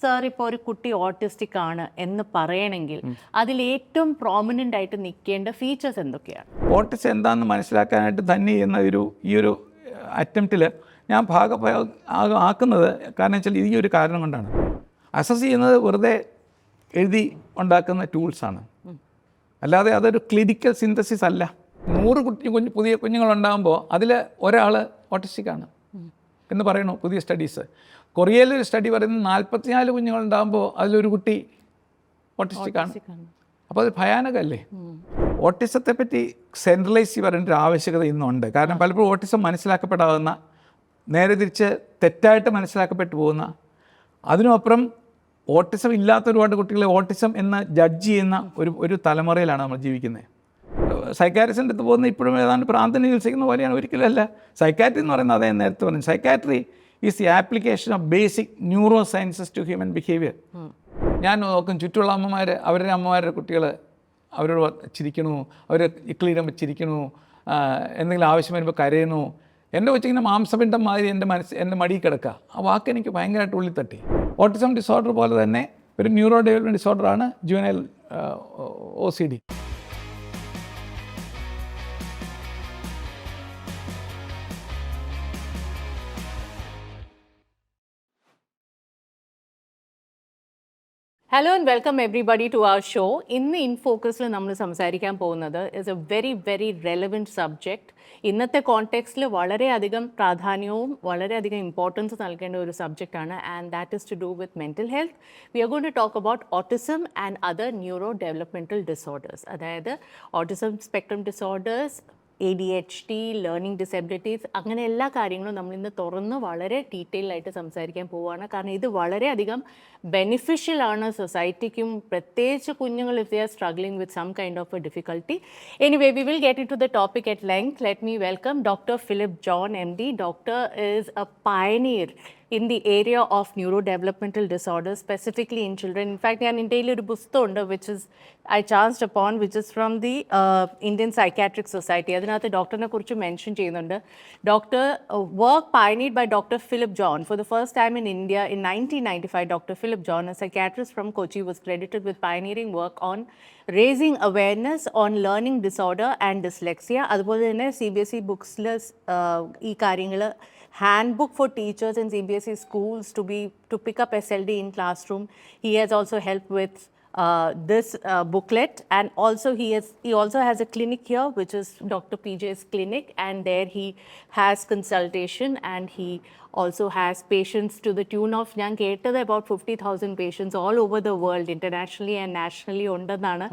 Sir ഇപ്പോൾ ഒരു കുട്ടി ഓട്ടിസ്റ്റിക് ആണ് എന്ന് പറയണമെങ്കിൽ അതിൽ ഏറ്റവും പ്രോമിനൻ്റ് ആയിട്ട് നിൽക്കേണ്ട ഫീച്ചേഴ്സ് എന്തൊക്കെയാണ്? ഓട്ടിസം എന്താണെന്ന് മനസ്സിലാക്കാനായിട്ട് തന്നെ ചെയ്യുന്ന ഈ ഒരു അറ്റംപ്റ്റിൽ ഞാൻ ആക്കുന്നത് കാരണം വെച്ചാൽ ഈ ഒരു കാരണം കൊണ്ടാണ്. അസസ് ചെയ്യുന്നത് വെറുതെ എഴുതി ഉണ്ടാക്കുന്ന ടൂൾസാണ്, അല്ലാതെ അതൊരു ക്ലിനിക്കൽ സിന്തസിസ് അല്ല. 100 പുതിയ കുഞ്ഞുങ്ങളുണ്ടാകുമ്പോൾ അതിൽ ഒരാൾ ഓട്ടിസ്റ്റിക്കാണ് എന്ന് പറയണു പുതിയ സ്റ്റഡീസ്. കൊറിയയിലൊരു സ്റ്റഡി പറയുന്നത് 44 കുഞ്ഞുങ്ങളുണ്ടാകുമ്പോൾ അതിലൊരു കുട്ടി ഓട്ടിസ്റ്റിക്കാണ്. അപ്പോൾ അത് ഭയാനകമല്ലേ? ഓട്ടിസത്തെ പറ്റി സെൻട്രലൈസ് പറയേണ്ട ഒരു ആവശ്യകത ഇന്നുണ്ട്. കാരണം പലപ്പോഴും ഓട്ടിസം മനസ്സിലാക്കപ്പെടാവുന്ന, നേരെ തിരിച്ച് തെറ്റായിട്ട് മനസ്സിലാക്കപ്പെട്ടു പോകുന്ന, അതിനുമപ്പുറം ഓട്ടിസം ഇല്ലാത്ത ഒരുപാട് കുട്ടികളെ ഓട്ടിസം എന്ന് ജഡ്ജ് ചെയ്യുന്ന ഒരു തലമുറയിലാണ് നമ്മൾ ജീവിക്കുന്നത്. സൈക്കാട്രിസ്റ്റിൻ്റെ അടുത്ത് പോകുന്ന ഇപ്പോഴും ഏതാണ്ട് പ്രാന്തന് ചികിത്സിക്കുന്ന പോലെയാണ്. ഒരിക്കലും അല്ല. സൈക്കാട്രി എന്ന് പറയുന്നത് അതേ നേരത്തെ പറഞ്ഞു, psychiatry is the application of basic neuro sciences to human behaviour. ഞാൻ നോക്കും ചുറ്റുമുള്ള അമ്മമാർ, അവരുടെ അമ്മമാരുടെ കുട്ടികൾ അവരോട് ചിരിക്കണു, അവർ ഇക്ലീരം ചിരിക്കണു, എന്തെങ്കിലും ആവശ്യം വരുമ്പോൾ കരയണു. എൻ്റെ കൊച്ചിങ്ങനെ മാംസപിണ്ഡം മാതിരി എൻ്റെ മടിയിൽ കിടക്കുക. ആ വാക്ക് എനിക്ക് ഭയങ്കരമായിട്ട് ഉള്ളിൽ തട്ടി. ഓട്ടിസം ഡിസോർഡർ പോലെ തന്നെ ഒരു ന്യൂറോ ഡെവലപ്മെൻറ്റ് ഡിസോർഡറാണ് juvenile OCD. Hello and welcome everybody to our show. ഇന്ന് ഇൻ ഫോക്കസിൽ നമ്മൾ സംസാരിക്കാൻ പോകുന്നത് is a very very relevant subject. ഇന്നത്തെ കോണ്ടെക്സ്റ്റിൽ വളരെയധികം പ്രാധാന്യവും വളരെയധികം ഇമ്പോർട്ടൻസ് നൽകേണ്ട ഒരു സബ്ജക്റ്റാണ്, and that is to do with mental health. We are going to talk about autism and other neuro developmental disorders. അതായത് autism spectrum disorders, ADHD, learning disabilities, അങ്ങനെ എല്ലാ കാര്യങ്ങളും നമ്മളിന്ന് തുറന്ന് വളരെ ഡീറ്റെയിൽ ആയിട്ട് സംസാരിക്കാൻ പോവുകയാണ്. കാരണം ഇത് വളരെയധികം ബെനിഫിഷ്യൽ ആണ് സൊസൈറ്റിക്കും, പ്രത്യേകിച്ച് കുഞ്ഞുങ്ങൾ if they are struggling with some kind of a difficulty. Anyway, we will get into the topic at length. Let me welcome Dr. Philip John, MD. Doctor is a pioneer in the area of neurodevelopmental disorders, specifically in children. In fact, ഞാൻ ഇന്ത്യയിൽ ഒരു പുസ്തകമുണ്ട് which is I chanced upon, which is from the Indian Psychiatric Society. അതിനകത്ത് ഡോക്ടറിനെ കുറിച്ച് mention ചെയ്യുന്നുണ്ട്. Doctor work pioneered by Dr. Philip John for the first time in India in 1995. Dr. Philip John, a psychiatrist from Kochi, was credited with pioneering work on raising awareness on learning disorder and dyslexia. അതുപോലെ തന്നെ CBSE ബുക്സിൽ ഈ കാര്യങ്ങൾ, handbook for teachers in CBSE schools to pick up SLD in classroom. He has also helped with this booklet, and also he also has a clinic here which is Dr. PJ's clinic, and there he has consultation and he also has patients to the tune of, ഞാൻ കേട്ടത് about 50,000 patients all over the world, internationally and nationally ഉണ്ടെന്നാണ്.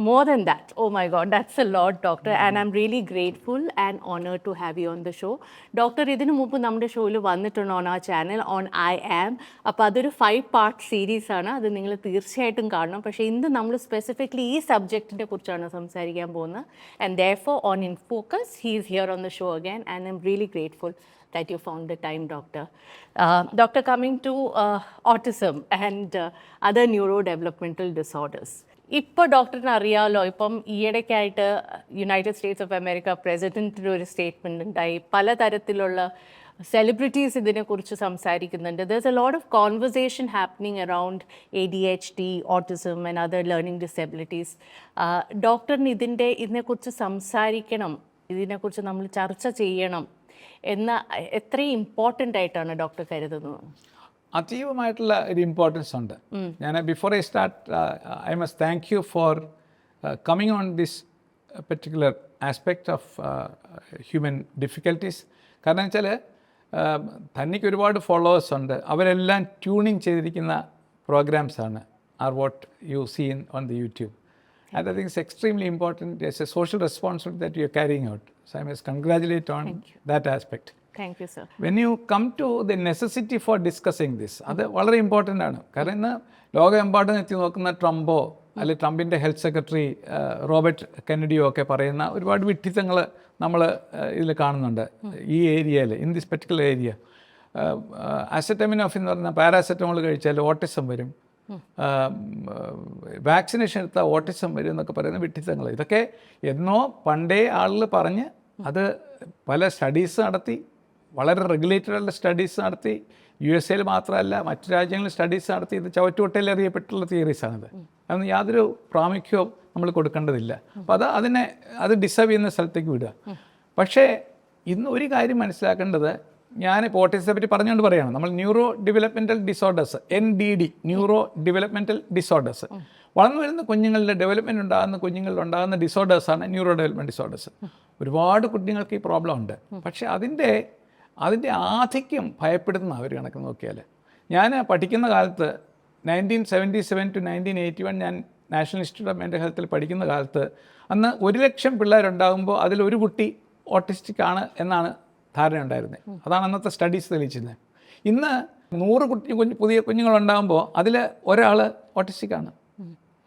More than that. Oh my God, that's a lot, doctor. And I'm really grateful and honored to have you on the show. Doctor, ഇതിനു മുമ്പ് നമ്മുടെ ഷോയിൽ വന്നിട്ടുണ്ട് on our channel on I Am. അപ്പോൾ അതൊരു 5-part series ആണ്, അത് നിങ്ങൾ തീർച്ചയായിട്ടും കാണണം. പക്ഷേ ഇന്ന് നമ്മൾ സ്പെസിഫിക്കലി ഈ സബ്ജക്റ്റിനെ കുറിച്ചാണ് സംസാരിക്കാൻ പോകുന്നത്. And therefore on In Focus, he is here on the show again, and I'm really grateful that you found the time, doctor. Doctor, coming to autism and other neurodevelopmental disorders. ഇപ്പോൾ ഡോക്ടറിന് അറിയാമല്ലോ, ഇപ്പം ഈയിടയ്ക്കായിട്ട് United States of America പ്രസിഡൻറ്റിൻ്റെ ഒരു statement ഉണ്ടായി. പലതരത്തിലുള്ള celebrities ഇതിനെക്കുറിച്ച് സംസാരിക്കുന്നുണ്ട്. There's a lot of conversation happening around ADHD, autism and other learning disabilities. ഡോക്ടറിന് ഇതിനെക്കുറിച്ച് സംസാരിക്കണം, ഇതിനെക്കുറിച്ച് നമ്മൾ ചർച്ച ചെയ്യണം എന്ന എത്രയും ഇമ്പോർട്ടൻ്റ് ആയിട്ടാണ് ഡോക്ടർ കരുതുന്നത്? അതീവമായിട്ടുള്ള ഒരു ഇമ്പോർട്ടൻസ് ഉണ്ട്. ഞാൻ before I start I must thank you for coming on this particular aspect of human difficulties. കാരണം വെച്ചാൽ തന്നിക്ക് ഒരുപാട് ഫോളോവേഴ്സ് ഉണ്ട്, അവരെല്ലാം ട്യൂണിങ് ചെയ്തിരിക്കുന്ന പ്രോഗ്രാംസാണ് are what you see on the YouTube. And I think it's extremely important. It's a social responsibility that you're carrying out. So I must congratulate on that aspect. Thank you, sir. When you come to the necessity for discussing this, അത് വളരെ important ആണ്. കാരണം ഇന്ന് ലോകമെമ്പാടും എത്തി നോക്കുന്ന ട്രംപോ അല്ലെങ്കിൽ ട്രംപിൻ്റെ ഹെൽത്ത് സെക്രട്ടറി റോബർട്ട് കെന്നഡിയോ ഒക്കെ പറയുന്ന ഒരുപാട് വിഡ്ഢിത്തങ്ങൾ നമ്മൾ ഇതിൽ കാണുന്നുണ്ട് ഈ ഏരിയയിൽ, ഇൻ ദിസ് പെർട്ടിക്കുലർ ഏരിയ. അസെറ്റമിനോഫിൻ എന്ന് പറയുന്ന പാരാസെറ്റമോൾ കഴിച്ചാൽ ഓട്ടിസം വരും, വാക്സിനേഷൻ എടുത്താൽ ഓട്ടിസം വരും എന്നൊക്കെ പറയുന്ന വിഡ്ഢിത്തങ്ങൾ. ഇതൊക്കെ എന്നോ പണ്ടേ ആളുകൾ പറഞ്ഞ് അത് പല സ്റ്റഡീസ് നടത്തി, വളരെ റെഗുലേറ്റഡ് സ്റ്റഡീസ് നടത്തി, USA മാത്രമല്ല മറ്റു രാജ്യങ്ങളിൽ സ്റ്റഡീസ് നടത്തി ഇത് ചവറ്റുകൊട്ടയിൽ അറിയപ്പെട്ടുള്ള തിയറീസാണിത്. അതൊന്നും യാതൊരു പ്രാമുഖ്യവും നമ്മൾ കൊടുക്കേണ്ടതില്ല. അപ്പോൾ അത് ഡിസേർവ് ചെയ്യുന്ന സ്ഥലത്തേക്ക് വിടുക. പക്ഷേ ഇന്ന് ഒരു കാര്യം മനസ്സിലാക്കേണ്ടത്, ഞാനിപ്പോൾ ഓട്ടിസത്തെ പറ്റി പറഞ്ഞുകൊണ്ട് പറയുകയാണ്, നമ്മൾ neuro developmental disorders, NDD, neuro developmental disorders, വളർന്നു വരുന്ന കുഞ്ഞുങ്ങളുടെ ഡെവലപ്മെൻറ്റ് ഉണ്ടാകുന്ന കുഞ്ഞുങ്ങളിൽ ഉണ്ടാകുന്ന ഡിസോർഡേഴ്സാണ് ന്യൂറോ ഡെവലപ്മെൻറ്റ് ഡിസോർഡേഴ്സ്. ഒരുപാട് കുഞ്ഞുങ്ങൾക്ക് ഈ പ്രോബ്ലം ഉണ്ട്. പക്ഷേ അതിൻ്റെ ആധിക്യം ഭയപ്പെടുന്ന ഒരു കണക്ക് നോക്കിയാൽ, ഞാൻ പഠിക്കുന്ന കാലത്ത് 1977 to 1981 ഞാൻ നാഷണൽ ഇൻസ്റ്റിറ്റ്യൂട്ട് ഓഫ് മെൻ്റൽ ഹെൽത്തിൽ പഠിക്കുന്ന കാലത്ത് അന്ന് 100,000 പിള്ളേരുണ്ടാകുമ്പോൾ അതിലൊരു കുട്ടി ഓട്ടിസ്റ്റിക് ആണ് എന്നാണ് ധാരണയുണ്ടായിരുന്നത്. അതാണ് അന്നത്തെ സ്റ്റഡീസ് തെളിയിച്ചിരുന്നത്. ഇന്ന് 100 പുതിയ കുഞ്ഞുങ്ങളുണ്ടാകുമ്പോൾ അതിൽ ഒരാൾ ഓട്ടിസ്റ്റിക് ആണ്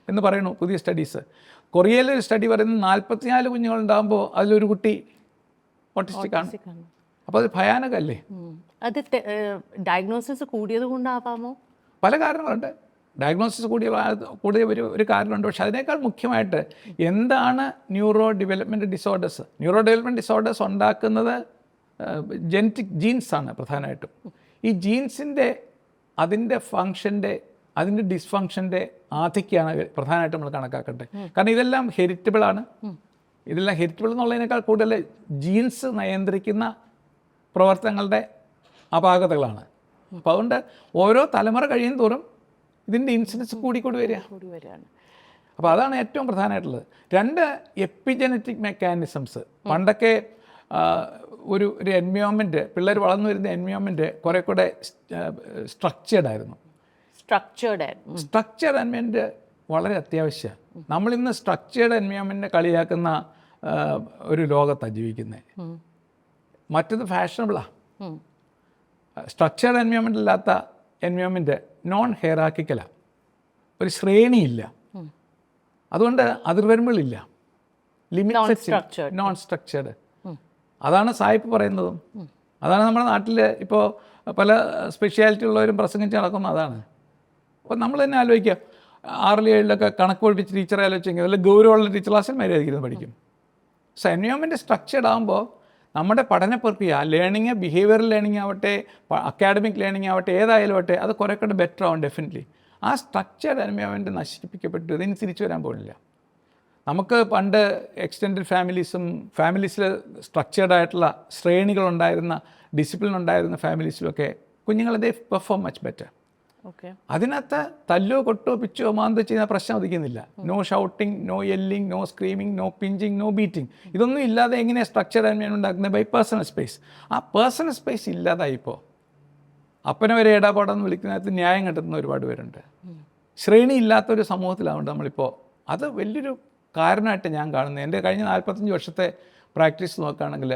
എന്ന് പറയുന്നു പുതിയ സ്റ്റഡീസ്. കൊറിയയിലെ ഒരു സ്റ്റഡി പറയുന്നത് 44 കുഞ്ഞുങ്ങളുണ്ടാകുമ്പോൾ അതിലൊരു കുട്ടി ഓട്ടിസ്റ്റിക് ആണ്. അപ്പോൾ അത് ഭയാനകമല്ലേ? അത് ഡയഗ്നോസിസ് കൂടിയത് കൊണ്ടാവാമോ? പല കാരണങ്ങളുണ്ട്. ഡയഗ്നോസിസ് കൂടിയ ഒരു കാരണമുണ്ട്. പക്ഷേ അതിനേക്കാൾ മുഖ്യമായിട്ട് എന്താണ് neuro development disorders? Neuro development disorders ഉണ്ടാക്കുന്നത് ജനറ്റിക് ജീൻസാണ് പ്രധാനമായിട്ടും. ഈ ജീൻസിൻ്റെ അതിൻ്റെ ഡിസ്ഫങ്ഷൻ്റെ ആധിക്യമാണ് പ്രധാനമായിട്ടും നമ്മൾ കണക്കാക്കേണ്ടത്. കാരണം ഇതെല്ലാം ഹെറിറ്റബിളാണ്. ഇതെല്ലാം ഹെറിറ്റബിൾ എന്നുള്ളതിനേക്കാൾ കൂടുതൽ ജീൻസ് നിയന്ത്രിക്കുന്ന പ്രവർത്തനങ്ങളുടെ അപാകതകളാണ്. അപ്പോൾ അതുകൊണ്ട് ഓരോ തലമുറ കഴിയും തോറും ഇതിൻ്റെ ഇൻസിഡൻസ് കൂടിക്കൂടി വരികയാണ്. അപ്പോൾ അതാണ് ഏറ്റവും പ്രധാനമായിട്ടുള്ളത്. 2 എപ്പിജനറ്റിക് മെക്കാനിസംസ്. പണ്ടൊക്കെ ഒരു എൻവയോൺമെൻറ്റ്, പിള്ളേർ വളർന്നു വരുന്ന എൻവയോൺമെൻറ്റ് കുറേ കൂടെ സ്ട്രക്ചേർഡ് എൻവയോൺമെൻറ്റ് വളരെ അത്യാവശ്യമാണ്. നമ്മളിന്ന് സ്ട്രക്ചേർഡ് എൻവയോൺമെൻറ്റിനെ കളിയാക്കുന്ന ഒരു ലോകത്താണ് ജീവിക്കുന്നത്. മറ്റത് ഫാഷനബിളാണ്. സ്ട്രക്ചേർഡ് എൻവയോൺമെൻ്റ് അല്ലാത്ത എൻവയോൺമെൻറ്റ് നോൺ ഹെയറാർക്കിക്കലാണ്. ഒരു ശ്രേണിയില്ല, അതുകൊണ്ട് അതിർവരമ്പുകളില്ല, ലിമിറ്റ്, നോൺ സ്ട്രക്ചേർഡ്. അതാണ് സായിപ്പ് പറയുന്നതും. അതാണ് നമ്മുടെ നാട്ടിൽ ഇപ്പോൾ പല സ്പെഷ്യാലിറ്റി ഉള്ളവരും പ്രസംഗിച്ച് നടക്കുന്നത് അതാണ്. അപ്പോൾ നമ്മൾ തന്നെ ആലോചിക്കുക, 6 7 കണക്ക് പഠിപ്പിച്ച് ടീച്ചറെ ആലോചിച്ചെങ്കിൽ അതിൽ ഗൗരവമുള്ള ടീച്ചർ ക്ലാസ്സിൽ മര്യാദയ്ക്ക് പഠിക്കും. സോ എൻവയോൺമെൻറ്റ് സ്ട്രക്ചേർഡ് ആകുമ്പോൾ നമ്മുടെ പഠന പ്രക്രിയ, ലേണിങ്, ബിഹേവിയറൽ ലേണിംഗ് ആവട്ടെ, അക്കാഡമിക് ലേണിംഗ് ആവട്ടെ, ഏതായാലും ആവട്ടെ, അത് കുറേ കൂടെ ബെറ്റർ ആവും ഡെഫിനറ്റ്ലി. ആ സ്ട്രക്ചേർഡ് എൻവയോൺമെൻറ്റ് നശിപ്പിക്കപ്പെട്ടു, ഇതിന് തിരിച്ചു വരാൻ പോകുന്നില്ല. നമുക്ക് പണ്ട് എക്സ്റ്റെൻഡഡ് ഫാമിലീസിൽ സ്ട്രക്ചേർഡ് ആയിട്ടുള്ള ശ്രേണികളുണ്ടായിരുന്ന, ഡിസിപ്ലിൻ ഉണ്ടായിരുന്ന ഫാമിലീസിലൊക്കെ കുഞ്ഞുങ്ങൾ ദേ പെർഫോം മച്ച് ബെറ്റർ. അതിനകത്ത് തല്ലോ കൊട്ടോ പിച്ചോ മാന്തോ ചെയ്യുന്ന പ്രശ്നം ഉദിക്കുന്നില്ല. No shouting, no yelling, no screaming, no pinching, no beating. ഇതൊന്നും ഇല്ലാതെ എങ്ങനെയാണ് സ്ട്രക്ചർ ഉണ്ടാക്കുന്നത്? By personal space. ആ പേഴ്സണൽ സ്പേസ് ഇല്ലാതായിപ്പോൾ അപ്പനെ വരെ ഇടപാടെന്ന് വിളിക്കുന്നതിനകത്ത് ന്യായം കണ്ടെത്തുന്ന ഒരുപാട് പേരുണ്ട്. ശ്രേണി ഇല്ലാത്തൊരു സമൂഹത്തിലാവുണ്ട് നമ്മളിപ്പോൾ. അത് വലിയൊരു കാരണമായിട്ട് ഞാൻ കാണുന്നത്. എൻ്റെ കഴിഞ്ഞ 45 വർഷത്തെ പ്രാക്ടീസ് നോക്കുകയാണെങ്കിൽ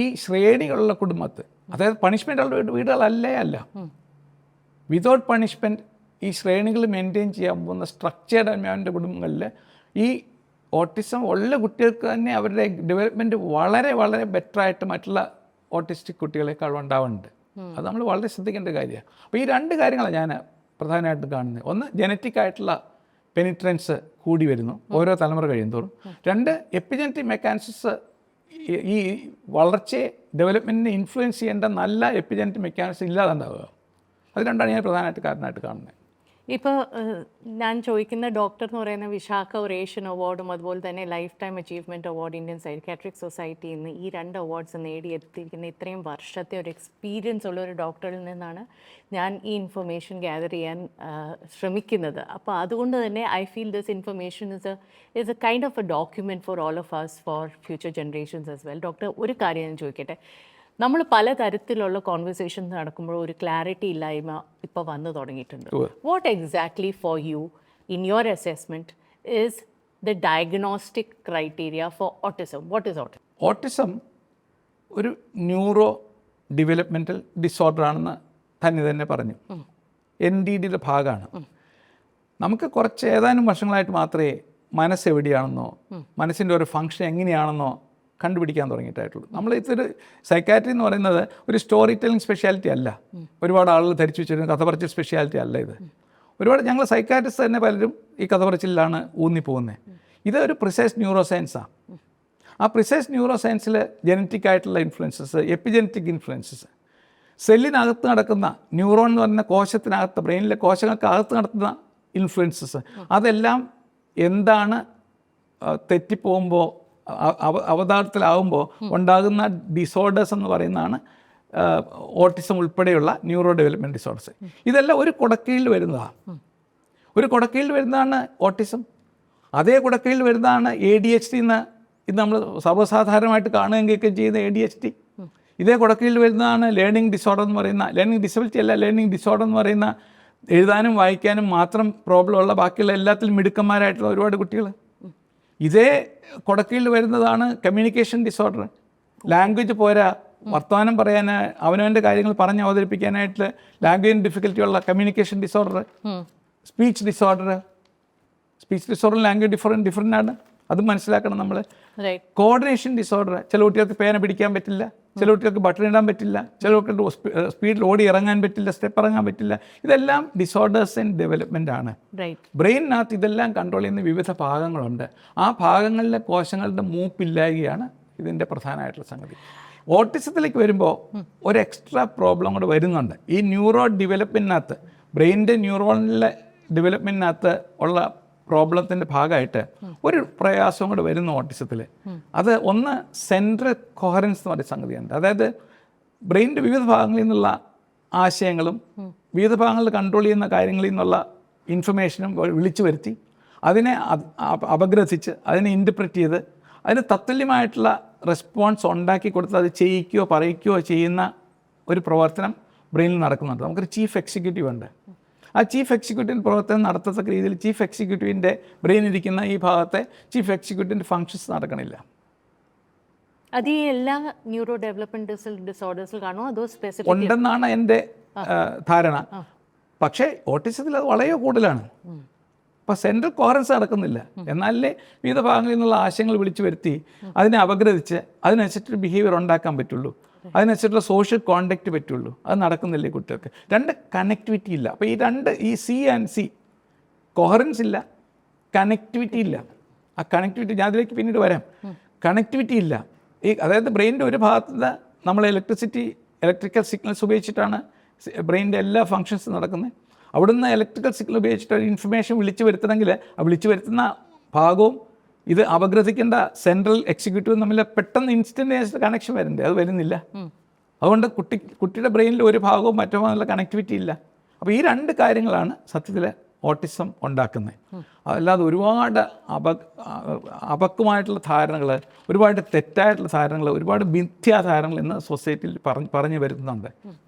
ഈ ശ്രേണികളുള്ള കുടുംബത്ത്, അതായത് പണിഷ്മെൻ്റുള്ള വീടുകളല്ല, വിതൗട്ട് പണിഷ്മെൻറ്റ് ഈ ശ്രേണികൾ മെയിൻറ്റെയിൻ ചെയ്യാൻ പോകുന്ന സ്ട്രക്ചേർഡ് എൻവയോൺമെൻറ്റ് കുടുംബങ്ങളിൽ ഈ ഓട്ടിസം ഉള്ള കുട്ടികൾക്ക് തന്നെ അവരുടെ ഡെവലപ്മെൻറ്റ് വളരെ വളരെ ബെറ്ററായിട്ട് മറ്റുള്ള ഓട്ടിസ്റ്റിക് കുട്ടികളെക്കാൾ ഉണ്ടാവുന്നുണ്ട്. അത് നമ്മൾ വളരെ ശ്രദ്ധിക്കേണ്ട കാര്യമാണ്. അപ്പോൾ ഈ 2 കാര്യങ്ങളാണ് ഞാൻ പ്രധാനമായിട്ടും കാണുന്നത്. ഒന്ന്, ജനറ്റിക് ആയിട്ടുള്ള പെനിട്രൻസ് കൂടി വരുന്നു ഓരോ തലമുറ കഴിയുന്തോറും. 2, എപ്പിജനറ്റിക് മെക്കാനിസംസ് ഈ വളർച്ചയെ, ഡെവലപ്മെൻറ്റിനെ ഇൻഫ്ലുവൻസ് ചെയ്യേണ്ട നല്ല എപ്പിജനറ്റിക് മെക്കാനിസം ഇല്ലാതുണ്ടാവുക. അത് 2ആണ് ഞാൻ പ്രധാനമായിട്ട് കാരണമായിട്ട് കാണുന്നത്. ഇപ്പോൾ ഞാൻ ചോദിക്കുന്ന ഡോക്ടർ എന്ന് പറയുന്ന വിശാഖ ഒറേഷൻ അവാർഡും അതുപോലെ തന്നെ life time achievement award Indian psychiatric സൊസൈറ്റിയിൽ നിന്ന് ഈ 2 അവാർഡ്സ് നേടിയെത്തിയിരിക്കുന്ന ഇത്രയും വർഷത്തെ ഒരു എക്സ്പീരിയൻസ് ഉള്ള ഒരു ഡോക്ടറിൽ നിന്നാണ് ഞാൻ ഈ ഇൻഫർമേഷൻ ഗ്യാദർ ചെയ്യാൻ ശ്രമിക്കുന്നത്. അപ്പോൾ അതുകൊണ്ട് തന്നെ I feel this information is A kind of A document for all of us for future generations as well. Doctor, ഒരു കാര്യം ഞാൻ ചോദിക്കട്ടെ, നമ്മൾ പലതരത്തിലുള്ള കോൺവെർസേഷൻസ് നടക്കുമ്പോൾ ഒരു ക്ലാരിറ്റി ഇല്ലായ്മ ഇപ്പോൾ വന്നു തുടങ്ങിയിട്ടുണ്ട്. What exactly for you in your assessment is the diagnostic criteria four autism? What is autism? Autism ഒരു ന്യൂറോ ഡെവലപ്മെൻറ്റൽ ഡിസോർഡർ ആണെന്ന് തന്നെ പറഞ്ഞു. NDDയുടെ ഭാഗമാണ്. നമുക്ക് കുറച്ച് ഏതാനും വർഷങ്ങളായിട്ട് മാത്രമേ മനസ്സെവിടെയാണെന്നോ മനസ്സിൻ്റെ ഒരു ഫങ്ഷൻ എങ്ങനെയാണെന്നോ കണ്ടുപിടിക്കാൻ തുടങ്ങിയിട്ടായിട്ടുള്ളൂ. നമ്മൾ ഇതൊരു സൈക്കാട്രി എന്ന് പറയുന്നത് ഒരു സ്റ്റോറി ടെല്ലിംഗ് സ്പെഷ്യാലിറ്റി അല്ല. ഒരുപാട് ആളുകൾ ധരിച്ചു വെച്ചിരുന്ന കഥ പറച്ചിൽ സ്പെഷ്യാലിറ്റി അല്ല ഇത്. ഒരുപാട് ഞങ്ങൾ സൈക്കാട്രിസ്റ്റ് തന്നെ പലരും ഈ കഥ പറച്ചിലാണ് ഊന്നിപ്പോകുന്നത്. ഇതൊരു പ്രിസൈസ് ന്യൂറോ സയൻസാണ്. ആ പ്രിസൈസ് ന്യൂറോ സയൻസിൽ ജനറ്റിക് ആയിട്ടുള്ള ഇൻഫ്ലുവൻസസ്, എപ്പിജനറ്റിക് ഇൻഫ്ലുവൻസസ്, സെല്ലിനകത്ത് നടക്കുന്ന ന്യൂറോൺ എന്ന് പറഞ്ഞ കോശത്തിനകത്ത്, ബ്രെയിനിലെ കോശങ്ങൾക്കകത്ത് നടത്തുന്ന ഇൻഫ്ലുവൻസസ് അതെല്ലാം എന്താണ് തെറ്റിപ്പോകുമ്പോൾ, അവതാരത്തിലാവുമ്പോൾ ഉണ്ടാകുന്ന ഡിസോർഡേഴ്സ് എന്ന് പറയുന്നതാണ് ഓട്ടിസം ഉൾപ്പെടെയുള്ള ന്യൂറോ ഡെവലപ്മെൻറ്റ് ഡിസോർഡേഴ്സ്. ഇതെല്ലാം ഒരു കുടക്കീഴിൽ വരുന്നതാണ്. ഒരു കുടക്കീഴിൽ വരുന്നതാണ് ഓട്ടിസം. അതേ കുടക്കീഴിൽ വരുന്നതാണ് ADHD എന്ന് ഇത് നമ്മൾ സർവ്വസാധാരണമായിട്ട് കാണുകയും കേൾക്കുകയും ചെയ്യുന്ന ADHD. ഇതേ കുടക്കീഴിൽ വരുന്നതാണ് ലേണിംഗ് ഡിസോർഡർ എന്ന് പറയുന്ന, ലേണിംഗ് ഡിസബിലിറ്റി അല്ല, ലേണിംഗ് ഡിസോർഡർ എന്ന് പറയുന്ന എഴുതാനും വായിക്കാനും മാത്രം പ്രോബ്ലം ഉള്ള, ബാക്കിയുള്ള എല്ലാത്തിലും മിടുക്കന്മാരായിട്ടുള്ള ഒരുപാട് കുട്ടികൾ. ഇതേ കുടക്കീഴിൽ വരുന്നതാണ് കമ്മ്യൂണിക്കേഷൻ ഡിസോർഡർ. ലാംഗ്വേജ് പോരാ, വർത്തമാനം പറയാൻ, അവനവൻ്റെ കാര്യങ്ങൾ പറഞ്ഞ് അവതരിപ്പിക്കാനായിട്ട് ലാംഗ്വേജ് ഡിഫിക്കൽറ്റി ഉള്ള communication disorder. Speech disorder language different ആണ്, അതും മനസ്സിലാക്കണം നമ്മൾ. കോർഡിനേഷൻ ഡിസോർഡർ, ചില കുട്ടികൾക്ക് പേന പിടിക്കാൻ പറ്റില്ല, ചില കുട്ടികൾക്ക് ബട്ടൺ ഇടാൻ പറ്റില്ല, ചില കുട്ടികൾക്ക് സ്പീഡിൽ ഓടി ഇറങ്ങാൻ പറ്റില്ല, സ്റ്റെപ്പ് ഇറങ്ങാൻ പറ്റില്ല. ഇതെല്ലാം ഡിസോർഡേഴ്സ് ഇൻ ഡെവലപ്മെൻ്റ് ആണ്. ബ്രെയിനിനകത്ത് ഇതെല്ലാം കൺട്രോൾ ചെയ്യുന്ന വിവിധ ഭാഗങ്ങളുണ്ട്. ആ ഭാഗങ്ങളിലെ കോശങ്ങളുടെ മൂപ്പില്ലായ്കയാണ് ഇതിൻ്റെ പ്രധാനമായിട്ടുള്ള സംഗതി. ഓട്ടിസത്തിലേക്ക് വരുമ്പോൾ ഒരു എക്സ്ട്രാ പ്രോബ്ലം കൂടെ വരുന്നുണ്ട്. ഈ ന്യൂറോ ഡെവലപ്മെൻറ്റിനകത്ത്, ബ്രെയിനിൻ്റെ ന്യൂറോണിലെ ഡെവലപ്മെൻറ്റിനകത്ത് ഉള്ള പ്രോബ്ലത്തിൻ്റെ ഭാഗമായിട്ട് ഒരു പ്രയാസവും കൂടെ വരുന്നു ഓട്ടിസത്തിൽ. അത് ഒന്ന് സെൻട്രൽ കൊഹറൻസ് എന്ന് പറയുന്ന സംഗതിയുണ്ട്. അതായത് ബ്രെയിനിൻ്റെ വിവിധ ഭാഗങ്ങളിൽ നിന്നുള്ള ആശയങ്ങളും വിവിധ ഭാഗങ്ങളിൽ കൺട്രോൾ ചെയ്യുന്ന കാര്യങ്ങളിൽ നിന്നുള്ള ഇൻഫർമേഷനും വിളിച്ചു വരുത്തി അതിനെ അപഗ്രഥിച്ച് അതിനെ ഇൻ്റർപ്രറ്റ് ചെയ്ത് അതിന് തത്തുല്യമായിട്ടുള്ള റെസ്പോൺസ് ഉണ്ടാക്കി കൊടുത്ത് അത് ചെയ്യിക്കുകയോ പറയിക്കുകയോ ചെയ്യുന്ന ഒരു പ്രവർത്തനം ബ്രെയിനിൽ നടക്കുന്നുണ്ട്. നമുക്കൊരു ചീഫ് എക്സിക്യൂട്ടീവ് ഉണ്ട്. ആ ചീഫ് എക്സിക്യൂട്ടീവ് പ്രവർത്തനം നടത്തത്തക്ക രീതിയിൽ ചീഫ് എക്സിക്യൂട്ടീവിൻ്റെ ബ്രെയിനിരിക്കുന്ന ഈ ഭാഗത്തെ ചീഫ് എക്സിക്യൂട്ടീവിൻ്റെ ഫങ്ഷൻസ് നടക്കണില്ല. അത് ഈ എല്ലാ ന്യൂറോ ഡെവലപ്മെൻറ്റ് ഡിസോർഡേഴ്സിൽ കാണുമോ അതോ സ്പെസിഫിക് ഉണ്ടെന്നാണ് എൻ്റെ ധാരണ. പക്ഷേ ഓട്ടിസത്തിൽ അത് വളരെ കൂടുതലാണ്. അപ്പോൾ സെൻട്രൽ കോഹറൻസ് നടക്കുന്നില്ല. എന്നാലേ വിവിധ ഭാഗങ്ങളിൽ നിന്നുള്ള ആശയങ്ങൾ വിളിച്ചു വരുത്തി അതിനെ അപഗ്രഥിച്ച് അതിനനുസരിച്ചൊരു ബിഹേവിയർ ഉണ്ടാക്കാൻ പറ്റുള്ളൂ, അതിനനുസരിച്ചുള്ള സോഷ്യൽ കോണ്ടാക്റ്റ് പറ്റുള്ളൂ. അത് നടക്കുന്നില്ല ഈ കുട്ടികൾക്ക്. രണ്ട് കണക്ടിവിറ്റി ഇല്ല. അപ്പോൾ ഈ C ആൻഡ് C കോഹറൻസ് ഇല്ല, കണക്ടിവിറ്റി ഇല്ല. ആ കണക്ടിവിറ്റി ഞാൻ അതിലേക്ക് പിന്നീട് വരാം. കണക്ടിവിറ്റി ഇല്ല. അതായത് ബ്രെയിനിൻ്റെ ഒരു ഭാഗത്ത് നമ്മൾ ഇലക്ട്രിക്കൽ സിഗ്നൽസ് ഉപയോഗിച്ചിട്ടാണ് ബ്രെയിനിൻ്റെ എല്ലാ ഫങ്ഷൻസും നടക്കുന്നത്. അവിടുന്ന് ഇലക്ട്രിക്കൽ സിഗ്നൽ ഉപയോഗിച്ചിട്ട് ഒരു ഇൻഫർമേഷൻ വിളിച്ചു വരുത്തണമെങ്കിൽ ആ വിളിച്ചു വരുത്തുന്ന ഭാഗവും ഇത് അപഗ്രഥിക്കേണ്ട സെൻട്രൽ എക്സിക്യൂട്ടീവും തമ്മിൽ പെട്ടെന്ന് ഇൻസ്റ്റൻറ്റേനിയസ് കണക്ഷൻ വരണ്ടേ, അത് വരുന്നില്ല. അതുകൊണ്ട് കുട്ടിയുടെ ബ്രെയിനിൽ ഒരു ഭാഗവും മറ്റോ ഭാഗമുള്ള കണക്ടിവിറ്റി ഇല്ല. അപ്പോൾ ഈ രണ്ട് കാര്യങ്ങളാണ് സത്യത്തിൽ ഓട്ടിസം ഉണ്ടാക്കുന്നത്. അല്ലാതെ ഒരുപാട് അപക്വമായിട്ടുള്ള ധാരണകൾ, ഒരുപാട് തെറ്റായിട്ടുള്ള ധാരണകൾ, ഒരുപാട് മിഥ്യാധാരണകൾ ഇന്ന് സൊസൈറ്റിയിൽ പറഞ്ഞു വരുന്നുണ്ട്.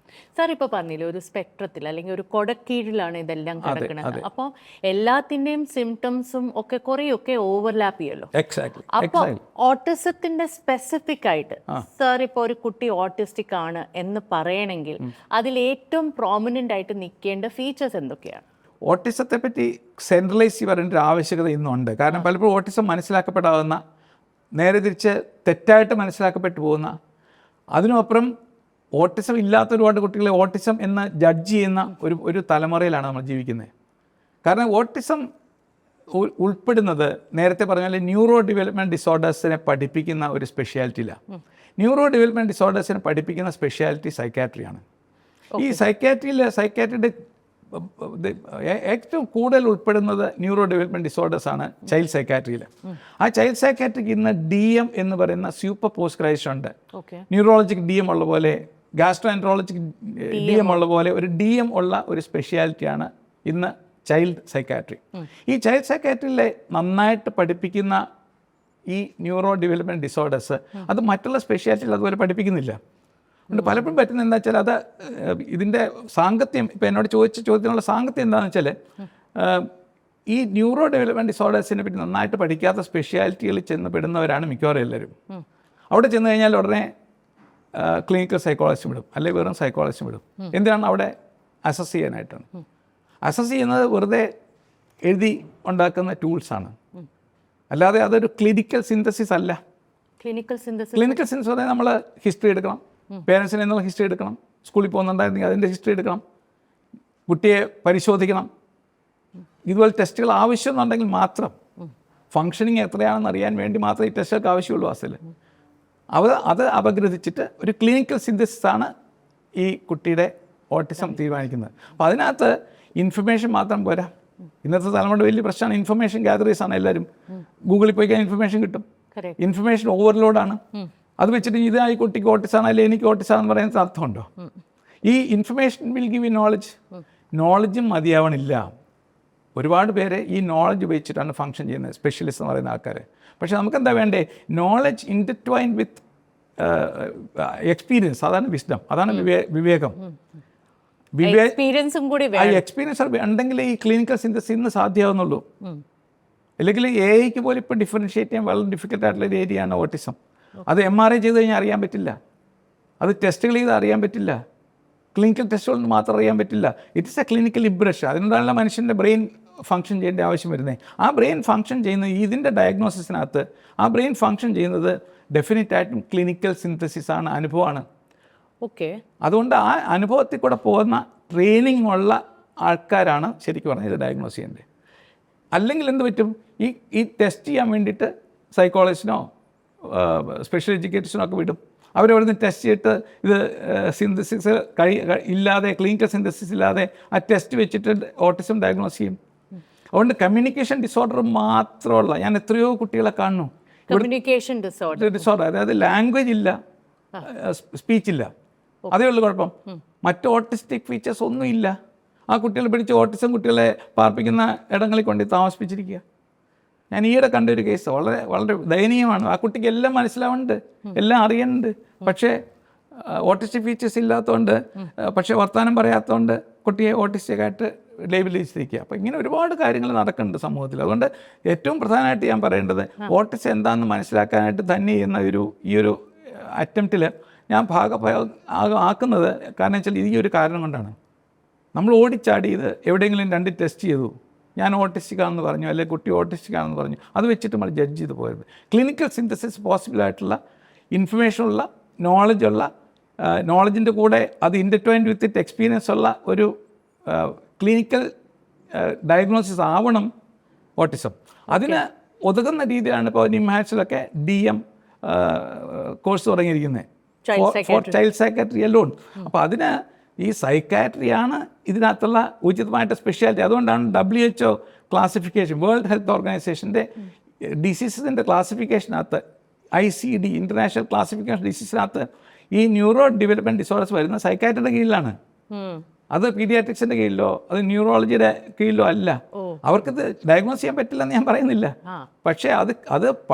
സാർ ഇപ്പോൾ പറഞ്ഞില്ലേ ഒരു സ്പെക്ട്രത്തിൽ അല്ലെങ്കിൽ ഒരു കൊടക്കീഴിലാണ് ഇതെല്ലാം കിടക്കുന്നത്. അപ്പോൾ എല്ലാത്തിൻ്റെയും സിംറ്റംസും ഒക്കെ കുറേയൊക്കെ ഓവർലാപ്പ് ചെയ്യുമല്ലോ. അപ്പോൾ ഓട്ടിസത്തിൻ്റെ സ്പെസിഫിക് ആയിട്ട് സാർ ഇപ്പോൾ ഒരു കുട്ടി ഓട്ടിസ്റ്റിക് ആണ് എന്ന് പറയണമെങ്കിൽ അതിൽ ഏറ്റവും പ്രോമിനൻ്റ് ആയിട്ട് നിൽക്കേണ്ട ഫീച്ചേഴ്സ് എന്തൊക്കെയാണ്? ഓട്ടിസത്തെ പറ്റി സെൻട്രലൈസ് ചെയ്യേണ്ട ഒരു ആവശ്യകത ഇന്നുണ്ട്. കാരണം പലപ്പോഴും ഓട്ടിസം മനസ്സിലാക്കപ്പെടാവുന്ന, നേരെ തിരിച്ച് തെറ്റായിട്ട് മനസ്സിലാക്കപ്പെട്ടു പോകുന്ന, അതിനുമപ്പുറം ഓട്ടിസം ഇല്ലാത്ത ഒരുപാട് കുട്ടികളെ ഓട്ടിസം എന്ന് ജഡ്ജ് ചെയ്യുന്ന ഒരു തലമുറയിലാണ് നമ്മൾ ജീവിക്കുന്നത്. കാരണം ഓട്ടിസം ഉൾപ്പെടുന്നത് നേരത്തെ പറഞ്ഞാൽ ന്യൂറോ ഡെവലപ്മെൻറ്റ് ഡിസോർഡേഴ്സിനെ പഠിപ്പിക്കുന്ന ഒരു സ്പെഷ്യാലിറ്റിയില്ല. ന്യൂറോ ഡെവലപ്മെൻറ്റ് ഡിസോർഡേഴ്സിനെ പഠിപ്പിക്കുന്ന സ്പെഷ്യാലിറ്റി സൈക്കാട്രിയാണ്. ഈ സൈക്കാട്രിയുടെ ഏറ്റവും കൂടുതൽ ഉൾപ്പെടുന്നത് ന്യൂറോ ഡെവലപ്മെൻറ്റ് ഡിസോർഡേഴ്സാണ് ചൈൽഡ് സൈക്കാട്രിയിൽ. ആ ചൈൽഡ് സൈക്കാട്രിക്ക് ഇന്ന് DM എന്ന് പറയുന്ന സൂപ്പർ പോസ്റ്റ്ഗ്രാജുവേഷൻ ഉണ്ട്. ന്യൂറോളജിക് DM ഉള്ള പോലെ, ഗാസ്ട്രോ എൻട്രോളജിക് DM ഉള്ള പോലെ ഒരു DM ഉള്ള ഒരു സ്പെഷ്യാലിറ്റിയാണ് ഇന്ന് ചൈൽഡ് സൈക്കാട്രി. ഈ ചൈൽഡ് സൈക്കാട്രിയിലെ നന്നായിട്ട് പഠിപ്പിക്കുന്ന ഈ ന്യൂറോ ഡെവലപ്മെൻറ്റ് ഡിസോർഡേഴ്സ് അത് മറ്റുള്ള സ്പെഷ്യാലിറ്റിയിൽ അതുപോലെ പഠിപ്പിക്കുന്നില്ല. അതുകൊണ്ട് പലപ്പോഴും പറ്റുന്നത് എന്താ വെച്ചാൽ അത് ഇതിൻ്റെ സാങ്കത്യം, ഇപ്പോൾ എന്നോട് ചോദിച്ച ചോദ്യത്തിനുള്ള സാങ്കത്യം എന്താണെന്ന് വെച്ചാൽ ഈ ന്യൂറോ ഡെവലപ്മെൻറ്റ് ഡിസോർഡേഴ്സിനെ പറ്റി നന്നായിട്ട് പഠിക്കാത്ത സ്പെഷ്യാലിറ്റികളിൽ ചെന്ന് പെടുന്നവരാണ് മിക്കവാറും എല്ലാവരും. അവിടെ ചെന്ന് കഴിഞ്ഞാൽ ഉടനെ ക്ലിനിക്കൽ സൈക്കോളജിസ്റ്റ് വിടും, അല്ലെങ്കിൽ വെറും സൈക്കോളജിസ്റ്റ് വിടും. എന്തിനാണ്? അവിടെ അസസ് ചെയ്യാനായിട്ടാണ്. അസസ് ചെയ്യുന്നത് വെറുതെ എഴുതി ഉണ്ടാക്കുന്ന ടൂൾസാണ്, അല്ലാതെ അതൊരു ക്ലിനിക്കൽ സിന്തസിസ് അല്ല. ക്ലിനിക്കൽ സിന്തസിസ് പറഞ്ഞാൽ നമ്മൾ ഹിസ്റ്ററി എടുക്കണം, പേരൻസിനെ എന്നുള്ള ഹിസ്റ്ററി എടുക്കണം, സ്കൂളിൽ പോകുന്നുണ്ടായിരുന്നെങ്കിൽ അതിൻ്റെ ഹിസ്റ്ററി എടുക്കണം, കുട്ടിയെ പരിശോധിക്കണം. ഇതുപോലെ ടെസ്റ്റുകൾ ആവശ്യമെന്നുണ്ടെങ്കിൽ മാത്രം, ഫങ്ഷനിങ് എത്രയാണെന്ന് അറിയാൻ വേണ്ടി മാത്രമേ ഈ ടെസ്റ്റുകൾക്ക് ആവശ്യമുള്ളൂ. അത് അപഗ്രഥിച്ചിട്ട് ഒരു ക്ലിനിക്കൽ സിന്തസിസാണ് ഈ കുട്ടിയുടെ ഓട്ടിസം തീരുമാനിക്കുന്നത്. അപ്പോൾ അതിനകത്ത് ഇൻഫർമേഷൻ മാത്രം പോരാ. ഇന്നത്തെ തലമുറ വലിയ പ്രശ്നമാണ്. ഇൻഫർമേഷൻ ഗ്യാതറേഴ്സാണ് എല്ലാവരും. ഗൂഗിളിൽ പോയി കഴിഞ്ഞാൽ ഇൻഫർമേഷൻ കിട്ടും. ഇൻഫർമേഷൻ ഓവർലോഡാണ്. അത് വെച്ചിട്ട് ഈ കുട്ടിക്ക് ഓട്ടിസാണ് അല്ലെങ്കിൽ എനിക്ക് ഓട്ടിസാണെന്ന് പറയുന്നത് അർത്ഥമുണ്ടോ? ഈ information will give you knowledge. നോളജും മതിയാവണില്ല. ഒരുപാട് പേര് ഈ നോളജ് ഉപയോഗിച്ചിട്ടാണ് ഫങ്ഷൻ ചെയ്യുന്നത്, സ്പെഷ്യലിസ്റ്റ് എന്ന് പറയുന്ന ആൾക്കാർ. പക്ഷേ നമുക്കെന്താ വേണ്ടേ? Knowledge intertwined with experience. അതാണ് വിസ്ഡം, അതാണ് വിവേകം. എക്സ്പീരിയൻസ് ഉണ്ടെങ്കിൽ ഈ ക്ലിനിക്കൽ സിന്തസിസ് ഇന്ന് സാധ്യമാവുന്നുള്ളൂ. അല്ലെങ്കിൽ എഐക്ക് പോലും ഇപ്പോൾ ഡിഫറൻഷിയേറ്റ് ചെയ്യാൻ വളരെ ഡിഫിക്കൽട്ടായിട്ടുള്ള ഒരു ഏരിയയാണ് ഓട്ടിസം. അത് MRI ചെയ്ത് കഴിഞ്ഞാൽ അറിയാൻ പറ്റില്ല, അത് ടെസ്റ്റുകൾ ചെയ്ത് അറിയാൻ പറ്റില്ല, ക്ലിനിക്കൽ ടെസ്റ്റുകൾ മാത്രം അറിയാൻ പറ്റില്ല. It's a clinical impression. അതിനോടാണല്ലോ മനുഷ്യൻ്റെ ബ്രെയിൻ ഫങ്ഷൻ ചെയ്യേണ്ട ആവശ്യം വരുന്നത്. ആ ബ്രെയിൻ ഫങ്ഷൻ ചെയ്യുന്നത് ഇതിൻ്റെ ഡയഗ്നോസിസിനകത്ത് ആ ബ്രെയിൻ ഫങ്ഷൻ ചെയ്യുന്നത് ഡെഫിനറ്റായിട്ടും ക്ലിനിക്കൽ സിന്തസിസ് ആണ്, അനുഭവമാണ്. ഓക്കെ. അതുകൊണ്ട് ആ അനുഭവത്തിൽ കൂടെ പോകുന്ന ട്രെയിനിങ് ഉള്ള ആൾക്കാരാണ് ശരിക്കും പറഞ്ഞാൽ ഇത് ഡയഗ്നോസ് ചെയ്യേണ്ടത്. അല്ലെങ്കിൽ എന്ത് പറ്റും? ഈ ടെസ്റ്റ് ചെയ്യാൻ വേണ്ടിയിട്ട് സൈക്കോളജിസ്റ്റിനോ സ്പെഷ്യൽ എഡ്യൂക്കേറ്റേഴ്സിനോ ഒക്കെ വിടും. അവരവിടുന്ന് ടെസ്റ്റ് ചെയ്തിട്ട് ഇത് സിന്തസിസ് ഇല്ലാതെ, ക്ലിനിക്കൽ സിന്തസിസ് ഇല്ലാതെ ആ ടെസ്റ്റ് വെച്ചിട്ട് ഓട്ടിസം ഡയഗ്നോസ് ചെയ്യും. അതുകൊണ്ട് കമ്മ്യൂണിക്കേഷൻ ഡിസോർഡർ മാത്രമുള്ള ഞാൻ എത്രയോ കുട്ടികളെ കാണുന്നു. കമ്മ്യൂണിക്കേഷൻ ഡിസോർഡർ, അതായത് ലാംഗ്വേജ് ഇല്ല, സ്പീച്ച് ഇല്ല, അതേ ഉള്ളൂ കുഴപ്പം. മറ്റ് ഓട്ടിസ്റ്റിക് ഫീച്ചേഴ്സ് ഒന്നും ഇല്ല. ആ കുട്ടികളെ പിടിച്ച് ഓട്ടിസം കുട്ടികളെ പാർപ്പിക്കുന്ന ഇടങ്ങളിൽ കൊണ്ട് താമസിപ്പിച്ചിരിക്കുക. ഞാൻ ഈയിടെ കണ്ടൊരു കേസ് വളരെ വളരെ ദയനീയമാണ്. ആ കുട്ടിക്ക് എല്ലാം മനസ്സിലാവുന്നുണ്ട്, എല്ലാം അറിയുന്നുണ്ട്, പക്ഷേ ഓട്ടിസ്റ്റിക് ഫീച്ചേഴ്സ് ഇല്ലാത്തതുകൊണ്ട്, പക്ഷേ വർത്തമാനം പറയാത്തതുകൊണ്ട് കുട്ടിയെ ഓട്ടിസ്റ്റിക്കായിട്ട് ലേബിൾ ചെയ്തിരിക്കുക. അപ്പോൾ ഇങ്ങനെ ഒരുപാട് കാര്യങ്ങൾ നടക്കുന്നുണ്ട് സമൂഹത്തിൽ. അതുകൊണ്ട് ഏറ്റവും പ്രധാനമായിട്ട് ഞാൻ പറയേണ്ടത് ഓട്ടിസം എന്താണെന്ന് മനസ്സിലാക്കാനായിട്ട് തന്നെ ചെയ്യുന്ന ഈ ഒരു അറ്റംപ്റ്റിൽ ഞാൻ ആക്കുന്നത് കാരണം വെച്ചാൽ ഈ ഒരു കാരണം കൊണ്ടാണ്. നമ്മൾ ഓടിച്ചാടി ഇത് എവിടെയെങ്കിലും 2 ടെസ്റ്റ് ചെയ്തു, ഞാൻ ഓട്ടിസ്റ്റിക്കാണെന്ന് പറഞ്ഞു, അല്ലെങ്കിൽ കുട്ടി ഓട്ടിസ്റ്റിക്കാണെന്ന് പറഞ്ഞു, അത് വെച്ചിട്ട് നമ്മൾ ജഡ്ജ് ചെയ്ത് പോയത്. ക്ലിനിക്കൽ സിന്തസിസ് പോസിബിളായിട്ടുള്ള ഇൻഫർമേഷനുള്ള നോളജിൻ്റെ കൂടെ അത് ഇൻ്റർട്വൈൻഡ് വിത്ത് ഇറ്റ് എക്സ്പീരിയൻസ് ഉള്ള ഒരു ക്ലിനിക്കൽ ഡയഗ്നോസിസ് ആവണം ഓട്ടിസം. അതിന് ഒതുങ്ങുന്ന രീതിയിലാണ് ഇപ്പോൾ നിംഹാൻസിലൊക്കെ DM കോഴ്സ് തുടങ്ങിയിരിക്കുന്നത്, ഫോർ ചൈൽഡ് സൈക്കാട്രി അലോൺ. അപ്പോൾ അതിന് ഈ സൈക്കാട്രിയാണ് ഇതിനകത്തുള്ള ഉചിതമായിട്ട് സ്പെഷ്യാലിറ്റി. അതുകൊണ്ടാണ് WHO ക്ലാസിഫിക്കേഷൻ, വേൾഡ് ഹെൽത്ത് ഓർഗനൈസേഷൻ്റെ ഡിസീസസിൻ്റെ ക്ലാസിഫിക്കേഷനകത്ത്, ICD ഇൻ്റർനാഷണൽ ക്ലാസിഫിക്കേഷൻ ഡിസീസിനകത്ത് ഈ ന്യൂറോ ഡെവലപ്മെൻറ്റ് ഡിസോർഡേഴ്സ് വരുന്ന സൈക്കാട്രിയുടെ കീഴിലാണ്. അത് പീഡിയാട്രിക്സിൻ്റെ കീഴിലോ അത് ന്യൂറോളജിയുടെ കീഴിലോ അല്ല. അവർക്കത് ഡയഗ്നോസ് ചെയ്യാൻ പറ്റില്ലെന്ന് ഞാൻ പറയുന്നില്ല, പക്ഷേ അത്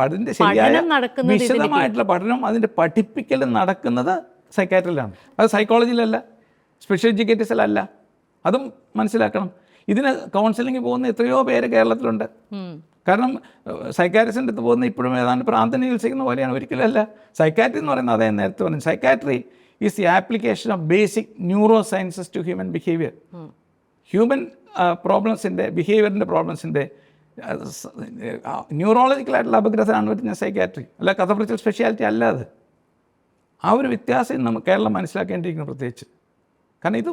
അതിൻ്റെ ശരിയായ വിശദമായിട്ടുള്ള പഠനം, അതിൻ്റെ പഠിപ്പിക്കലും നടക്കുന്നത് സൈക്കാട്രിയിലാണ്, അത് സൈക്കോളജിയിലല്ല, സ്പെഷ്യൽ എഡ്യൂക്കേറ്റേഴ്സിലല്ല. അതും മനസ്സിലാക്കണം. ഇതിന് കൗൺസിലിംഗ് പോകുന്ന എത്രയോ പേര് കേരളത്തിലുണ്ട്. കാരണം സൈക്കാട്രിസ്റ്റിൻ്റെ അടുത്ത് പോകുന്ന ഇപ്പോഴും ഏതാണ്ട് പ്രാന്തം ചികിത്സിക്കുന്ന പോലെയാണ്. ഒരിക്കലല്ല. സൈക്കാട്രി എന്ന് പറയുന്നത്, അതേ നേരത്തെ പറഞ്ഞു, psychiatry is the application of basic neuro sciences to human behaviour. Human പ്രോബ്ലംസിൻ്റെ, ബിഹേവിയറിൻ്റെ പ്രോബ്ലംസിൻ്റെ ന്യൂറോളജിക്കലായിട്ടുള്ള അപഗ്രഥനാണ് വരുന്ന സൈക്കാട്രി, അല്ല കഥ പറച്ചിൽ സ്പെഷ്യാലിറ്റി അല്ലാതെ. ആ ഒരു വ്യത്യാസം നമ്മൾ കേരളം മനസ്സിലാക്കേണ്ടിയിരിക്കുന്നു പ്രത്യേകിച്ച്. കാരണം ഇത്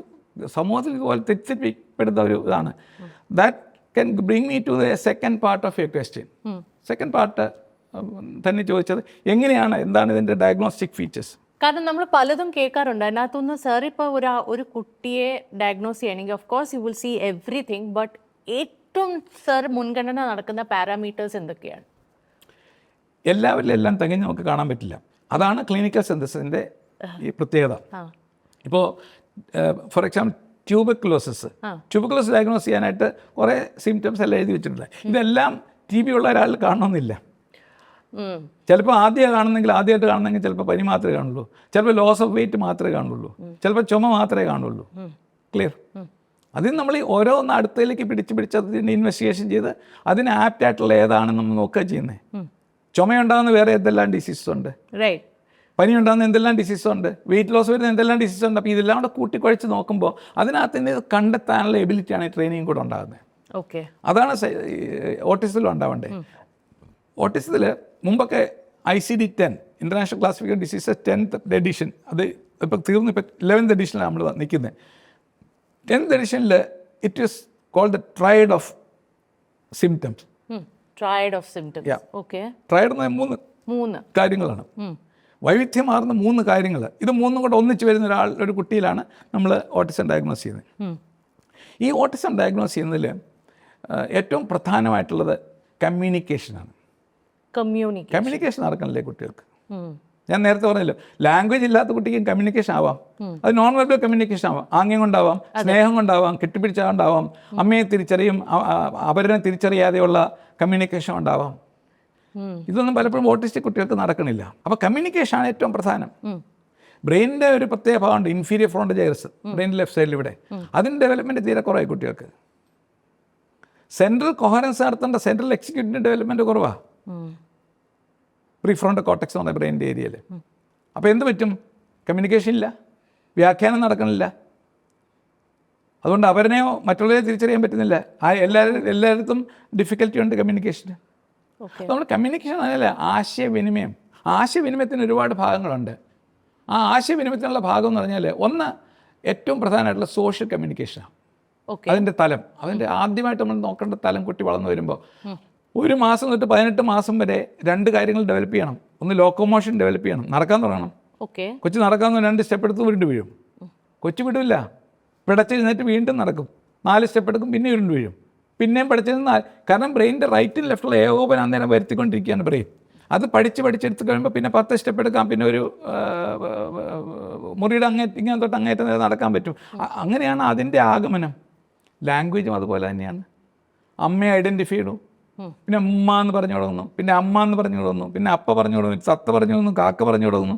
സമൂഹത്തിൽ ഇതുപോലെ തെറ്റിദ്ധരിക്കപ്പെടുന്ന ഒരു ഇതാണ്. That can bring me to the second part of your question. Second part തന്നെ ചോദിച്ചത് എന്താണ് ഇതിൻ്റെ ഡയഗ്നോസ്റ്റിക് ഫീച്ചേഴ്സ്. കാരണം നമ്മൾ പലതും കേൾക്കാറുണ്ട്. അതിനകത്തൊന്ന് സാർ ഇപ്പോൾ ഒരു കുട്ടിയെ ഡയഗ്നോസ് ചെയ്യണമെങ്കിൽ of course you will see everything, but ഏറ്റവും സാർ മുൻഗണന നടക്കുന്ന പാരാമീറ്റേഴ്സ് എന്തൊക്കെയാണ്? എല്ലാവരിലും എല്ലാം തികഞ്ഞ് നമുക്ക് കാണാൻ പറ്റില്ല. അതാണ് ക്ലിനിക്കൽ സിന്തസിസിൻ്റെ ഈ പ്രത്യേകത. ഇപ്പോൾ ഫോർ എക്സാമ്പിൾ ട്യൂബർക്കുലോസിസ് ഡയഗ്നോസ് ചെയ്യാനായിട്ട് കുറേ സിംറ്റംസ് എല്ലാം എഴുതി വെച്ചിട്ടുണ്ട്. ഇതെല്ലാം TB ഉള്ള ഒരാൾ കാണണമെന്നില്ല. ചിലപ്പോൾ ആദ്യമായിട്ട് കാണുന്നെങ്കിൽ ചിലപ്പോൾ പനി മാത്രമേ കാണുള്ളൂ, ചിലപ്പോൾ ലോസ് ഓഫ് വെയിറ്റ് മാത്രമേ കാണുള്ളൂ, ചിലപ്പോൾ ചുമ മാത്രമേ കാണുള്ളൂ. ക്ലിയർ? അതിന് നമ്മൾ ഓരോന്ന് അടുത്തതിലേക്ക് പിടിച്ച് അതിൻ്റെ ഇൻവെസ്റ്റിഗേഷൻ ചെയ്ത് അതിന് ആപ്റ്റായിട്ടുള്ള ഏതാണെന്ന് നമ്മൾ നോക്കുക ചെയ്യുന്നത്. ചുമയുണ്ടാകുന്ന വേറെ എന്തെല്ലാം ഡിസീസസ് ഉണ്ട്, പനി ഉണ്ടാകുന്ന എന്തെല്ലാം ഡിസീസ് ഉണ്ട്, വെയിറ്റ് ലോസ് വരുന്ന എന്തെല്ലാം ഡിസീസ് ഉണ്ട്. അപ്പോൾ ഇതെല്ലാം കൂടെ കൂട്ടിക്കുഴച്ച് നോക്കുമ്പോൾ അതിനകത്ത് കണ്ടെത്താനുള്ള എബിലിറ്റിയാണ് ട്രെയിനിങ് കൂടെ ഉണ്ടാകുന്നത്. ഓക്കെ, അതാണ് ഓട്ടിസത്തിലും ഉണ്ടാവേണ്ടത്. ഓട്ടിസത്തിൽ മുമ്പൊക്കെ ICD-10 international classification diseases 10th edition, അത് ഇപ്പോൾ തീർന്നു. ഇപ്പോൾ 11th എഡിഷനിലാണ് നമ്മൾ നിൽക്കുന്നത്. 10th എഡിഷനിൽ it is called the triad of symptoms. Triad of symptoms. Okay, triad എന്ന് മൂന്ന് കാര്യങ്ങളാണ്. വൈവിധ്യമാർന്ന 3 കാര്യങ്ങൾ, ഇത് 3 കൂടെ ഒന്നിച്ച് വരുന്ന ഒരു കുട്ടിയിലാണ് നമ്മൾ ഓട്ടിസം ഡയഗ്നോസ് ചെയ്യുന്നത്. ഈ ഓട്ടിസം ഡയഗ്നോസ് ചെയ്യുന്നതിൽ ഏറ്റവും പ്രധാനമായിട്ടുള്ളത് കമ്മ്യൂണിക്കേഷനാണ്. കമ്മ്യൂണിക്കേഷൻ നടക്കണില്ലേ കുട്ടികൾക്ക്? ഞാൻ നേരത്തെ പറഞ്ഞല്ലോ, ലാംഗ്വേജ് ഇല്ലാത്ത കുട്ടിക്ക് കമ്മ്യൂണിക്കേഷൻ ആവാം. അത് നോൺ വെർബൽ കമ്മ്യൂണിക്കേഷൻ ആവാം, ആംഗ്യം കൊണ്ടാവാം, സ്നേഹം കൊണ്ടാവാം, കെട്ടിപ്പിടിച്ചുണ്ടാവാം, അമ്മയെ തിരിച്ചറിയും അവരെ തിരിച്ചറിയാതെയുള്ള കമ്മ്യൂണിക്കേഷൻ ഉണ്ടാവാം. ഇതൊന്നും പലപ്പോഴും ഓട്ടിസ്റ്റിക് കുട്ടികൾക്ക് നടക്കണില്ല. അപ്പോൾ കമ്മ്യൂണിക്കേഷനാണ് ഏറ്റവും പ്രധാനം. ബ്രെയിനിൻ്റെ ഒരു പ്രത്യേക ഭാഗമുണ്ട്, ഇൻഫീരിയർ ഫ്രോണ്ടൽ ഗൈറസ്, ബ്രെയിനിൻ്റെ ലെഫ്റ്റ് സൈഡിൽ ഇവിടെ. അതിൻ്റെ ഡെവലപ്മെൻറ്റ് തീരെ കുറവായി കുട്ടികൾക്ക്. സെൻട്രൽ കൊഹറൻസ് നടത്തേണ്ട സെൻട്രൽ എക്സിക്യൂട്ടീവ് ഡെവലപ്മെൻറ്റ് കുറവാണ് പ്രീഫ്രോണ്ടൽ കോർട്ടെക്സ് എന്ന് പറഞ്ഞ ബ്രെയിനിൻ്റെ ഏരിയയിൽ. അപ്പോൾ എന്ത് പറ്റും? കമ്മ്യൂണിക്കേഷൻ ഇല്ല, വ്യാഖ്യാനം നടക്കണില്ല. അതുകൊണ്ട് അവരെയോ മറ്റുള്ളവരെ തിരിച്ചറിയാൻ പറ്റുന്നില്ല. എല്ലായിടത്തും ഡിഫിക്കൽറ്റി ഉണ്ട് കമ്മ്യൂണിക്കേഷന്. നമ്മൾ കമ്മ്യൂണിക്കേഷൻ അതല്ല, ആശയവിനിമയം. ആശയവിനിമയത്തിന് ഒരുപാട് ഭാഗങ്ങളുണ്ട്. ആ ആശയവിനിമയത്തിനുള്ള ഭാഗം എന്ന് പറഞ്ഞാൽ ഒന്ന് ഏറ്റവും പ്രധാനമായിട്ടുള്ള സോഷ്യൽ കമ്മ്യൂണിക്കേഷനാണ്. അതിൻ്റെ തലം, അതിൻ്റെ ആദ്യമായിട്ട് നമ്മൾ നോക്കേണ്ട തലം കുട്ടി വളർന്നു വരുമ്പോൾ 1 മാസം തൊട്ട് 18 മാസം വരെ 2 കാര്യങ്ങൾ ഡെവലപ്പ് ചെയ്യണം. ഒന്ന് ലോക്കോമോഷൻ ഡെവലപ്പ് ചെയ്യണം, നടക്കാൻ തുടങ്ങണം. കൊച്ചു നടക്കാൻ 2 സ്റ്റെപ്പ് എടുത്ത് വീണ്ടും വീഴും. കൊച്ചു വിടില്ല, പിടച്ചെഴുന്നേറ്റ് വീണ്ടും നടക്കും, 4 സ്റ്റെപ്പ് എടുക്കും, പിന്നെ വീണ്ടും വീഴും, പിന്നെയും പഠിച്ചെഴുന്ന. കാരണം ബ്രെയിനിൻ്റെ റൈറ്റും ലെഫ്റ്റുള്ള ഏകോപനം അന്നേരം വരുത്തിക്കൊണ്ടിരിക്കുകയാണ് ബ്രെയിൻ. അത് പഠിച്ചെടുത്ത് കഴിയുമ്പോൾ പിന്നെ 10 സ്റ്റെപ്പ് എടുക്കാം, പിന്നെ ഒരു മുറിയുടെ ഇങ്ങനെ തൊട്ട് അങ്ങേറ്റം നടക്കാൻ പറ്റും. അങ്ങനെയാണ് അതിൻ്റെ ആഗമനം. ലാംഗ്വേജും അതുപോലെ തന്നെയാണ്. അമ്മയെ ഐഡൻറ്റിഫൈ ചെയ്തു, പിന്നെ ഉമ്മ എന്ന് പറഞ്ഞു തുടങ്ങുന്നു, പിന്നെ അമ്മ എന്ന് പറഞ്ഞു തുടങ്ങുന്നു, പിന്നെ അപ്പ പറഞ്ഞു തുടങ്ങുന്നു, തത്ത പറഞ്ഞു തുടങ്ങുന്നു, കാക്ക പറഞ്ഞു തുടങ്ങുന്നു,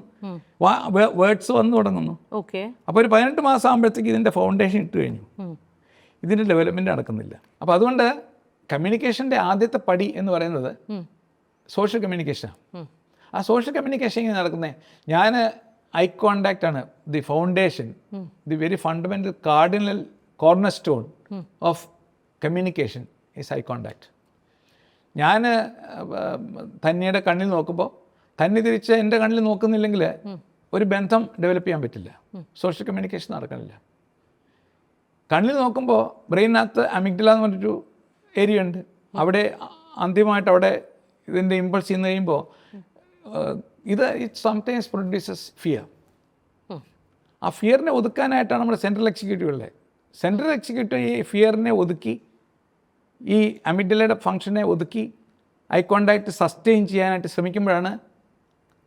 വേർഡ്സ് വന്നു തുടങ്ങുന്നു. അപ്പോൾ ഒരു 18 മാസം ആകുമ്പോഴത്തേക്ക് ഇതിൻ്റെ ഫൗണ്ടേഷൻ ഇട്ട് കഴിഞ്ഞു. ഇതിൻ്റെ ഡെവലപ്മെൻറ്റ് നടക്കുന്നില്ല. അപ്പോൾ അതുകൊണ്ട് കമ്മ്യൂണിക്കേഷൻ്റെ ആദ്യത്തെ പടി എന്ന് പറയുന്നത് സോഷ്യൽ കമ്മ്യൂണിക്കേഷനാണ്. ആ സോഷ്യൽ കമ്മ്യൂണിക്കേഷൻ ഇങ്ങനെ നടക്കുന്നത്, ഞാൻ ഐ കോണ്ടാക്റ്റ് ആണ് the foundation, the very fundamental cardinal corner stone of communication is I contact. ഞാൻ തന്നിയുടെ കണ്ണിൽ നോക്കുമ്പോൾ തന്നെ തിരിച്ച് എൻ്റെ കണ്ണിൽ നോക്കുന്നില്ലെങ്കിൽ ഒരു ബന്ധം ഡെവലപ്പ് ചെയ്യാൻ പറ്റില്ല, സോഷ്യൽ കമ്മ്യൂണിക്കേഷൻ നടക്കണില്ല. കണ്ണിൽ നോക്കുമ്പോൾ ബ്രെയിനകത്ത് അമിഗ്ഡല എന്ന് പറഞ്ഞൊരു ഏരിയ ഉണ്ട്. അവിടെ അന്തിമമായിട്ട് അവിടെ ഇതിൻ്റെ ഇമ്പൾസ് ചെന്ന് കഴിയുമ്പോൾ ഇത് ഇറ്റ് സംടൈംസ് പ്രൊഡ്യൂസസ് ഫിയർ. ആ ഫിയറിനെ ഒതുക്കാനായിട്ടാണ് നമ്മുടെ സെൻട്രൽ എക്സിക്യൂട്ടീവുള്ളത്. സെൻട്രൽ എക്സിക്യൂട്ടീവ് ഈ ഫിയറിനെ ഒതുക്കി, ഈ അമിഗ്ഡലയുടെ ഫംഗ്ഷനെ ഒതുക്കി ഐ കോണ്ടാക്റ്റ് സസ്റ്റെയിൻ ചെയ്യാനായിട്ട് ശ്രമിക്കുമ്പോഴാണ്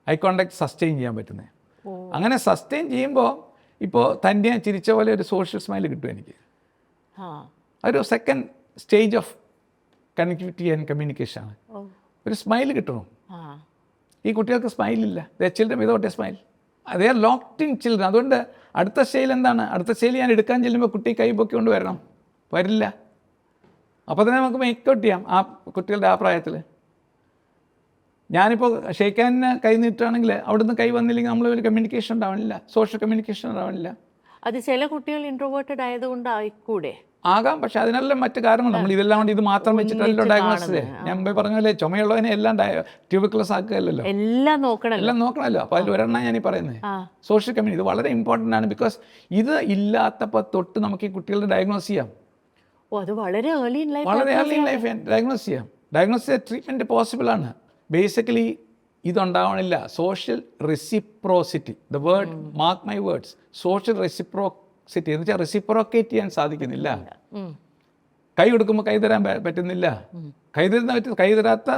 ഐ കോണ്ടാക്റ്റ് സസ്റ്റെയിൻ ചെയ്യാൻ പറ്റുന്നത്. അങ്ങനെ സസ്റ്റെയിൻ ചെയ്യുമ്പോൾ ഇപ്പോൾ തന്നെ ചിരിച്ച പോലെ ഒരു സോഷ്യൽ സ്മൈൽ കിട്ടും എനിക്ക്. ഒരു second stage of connectivity and കമ്മ്യൂണിക്കേഷനാണ്. ഒരു സ്മൈൽ കിട്ടണം. ഈ കുട്ടികൾക്ക് സ്മൈലില്ല. They children without a smile, they are locked in children. അതുകൊണ്ട് അടുത്ത സ്റ്റേജിൽ എന്താണ്? അടുത്ത സ്റ്റേജിൽ ഞാൻ എടുക്കാൻ ചെല്ലുമ്പോൾ കുട്ടി കൈ പൊക്കി കൊണ്ട് വരണം, വരില്ല. അപ്പോൾ തന്നെ നമുക്ക് മേക്കൗട്ട് ചെയ്യാം ആ കുട്ടികളുടെ ആ പ്രായത്തിൽ. ഞാനിപ്പോൾ ഷെയ്ക്കാനിന് കൈ നീട്ടുകയാണെങ്കിൽ അവിടുന്ന് കൈ വന്നില്ലെങ്കിൽ നമ്മൾ ഒരു കമ്മ്യൂണിക്കേഷൻ ഉണ്ടാവണില്ല, സോഷ്യൽ കമ്മ്യൂണിക്കേഷൻ ഉണ്ടാവണില്ല. അത് ചില കുട്ടികൾ ഇൻട്രോവേർട്ടഡ് ആയതുകൊണ്ട് ആയിക്കൂടെ? ആകാം, പക്ഷെ അതിനെല്ലാം മറ്റ് കാരണങ്ങൾ. നമ്മൾ ഇതെല്ലാം കൊണ്ട് ഇത് മാത്രം വെച്ചിട്ടല്ലോ ഡയഗ്നോസിസ്. ഞാൻ മുമ്പേ പറഞ്ഞല്ലേ, ചുമയുള്ളതിനെ എല്ലാം ട്യൂബിക്കുലസ് ആക്കുകയല്ലോ, എല്ലാം നോക്കണമല്ലോ. അപ്പോൾ അതിൽ ഒരെണ്ണം ഞാൻ ഈ പറയുന്നത് സോഷ്യൽ കമ്മ്യൂണിറ്റി. ഇത് വളരെ ഇമ്പോർട്ടൻ്റ് ആണ്. ബിക്കോസ് ഇത് ഇല്ലാത്തപ്പോൾ തൊട്ട് നമുക്ക് ഈ കുട്ടികളുടെ ഡയഗ്നോസ് ചെയ്യാം. അത് വളരെ ഏർലി ഇൻ ലൈഫ് ഡയഗ്നോസ് ചെയ്യാം. ഡയഗ്നോസ് ട്രീറ്റ്മെൻറ്റ് പോസിബിൾ ആണ്. ബേസിക്കലി ഇതുണ്ടാവണില്ല. Social reciprocity, the word mark my words, social reciprocity എന്ന് വെച്ചാൽ റെസിപ്രോക്കേറ്റ് ചെയ്യാൻ സാധിക്കുന്നില്ല. കൈ കൊടുക്കുമ്പോൾ കൈ തരാൻ പറ്റുന്നില്ല. കൈ തരാത്ത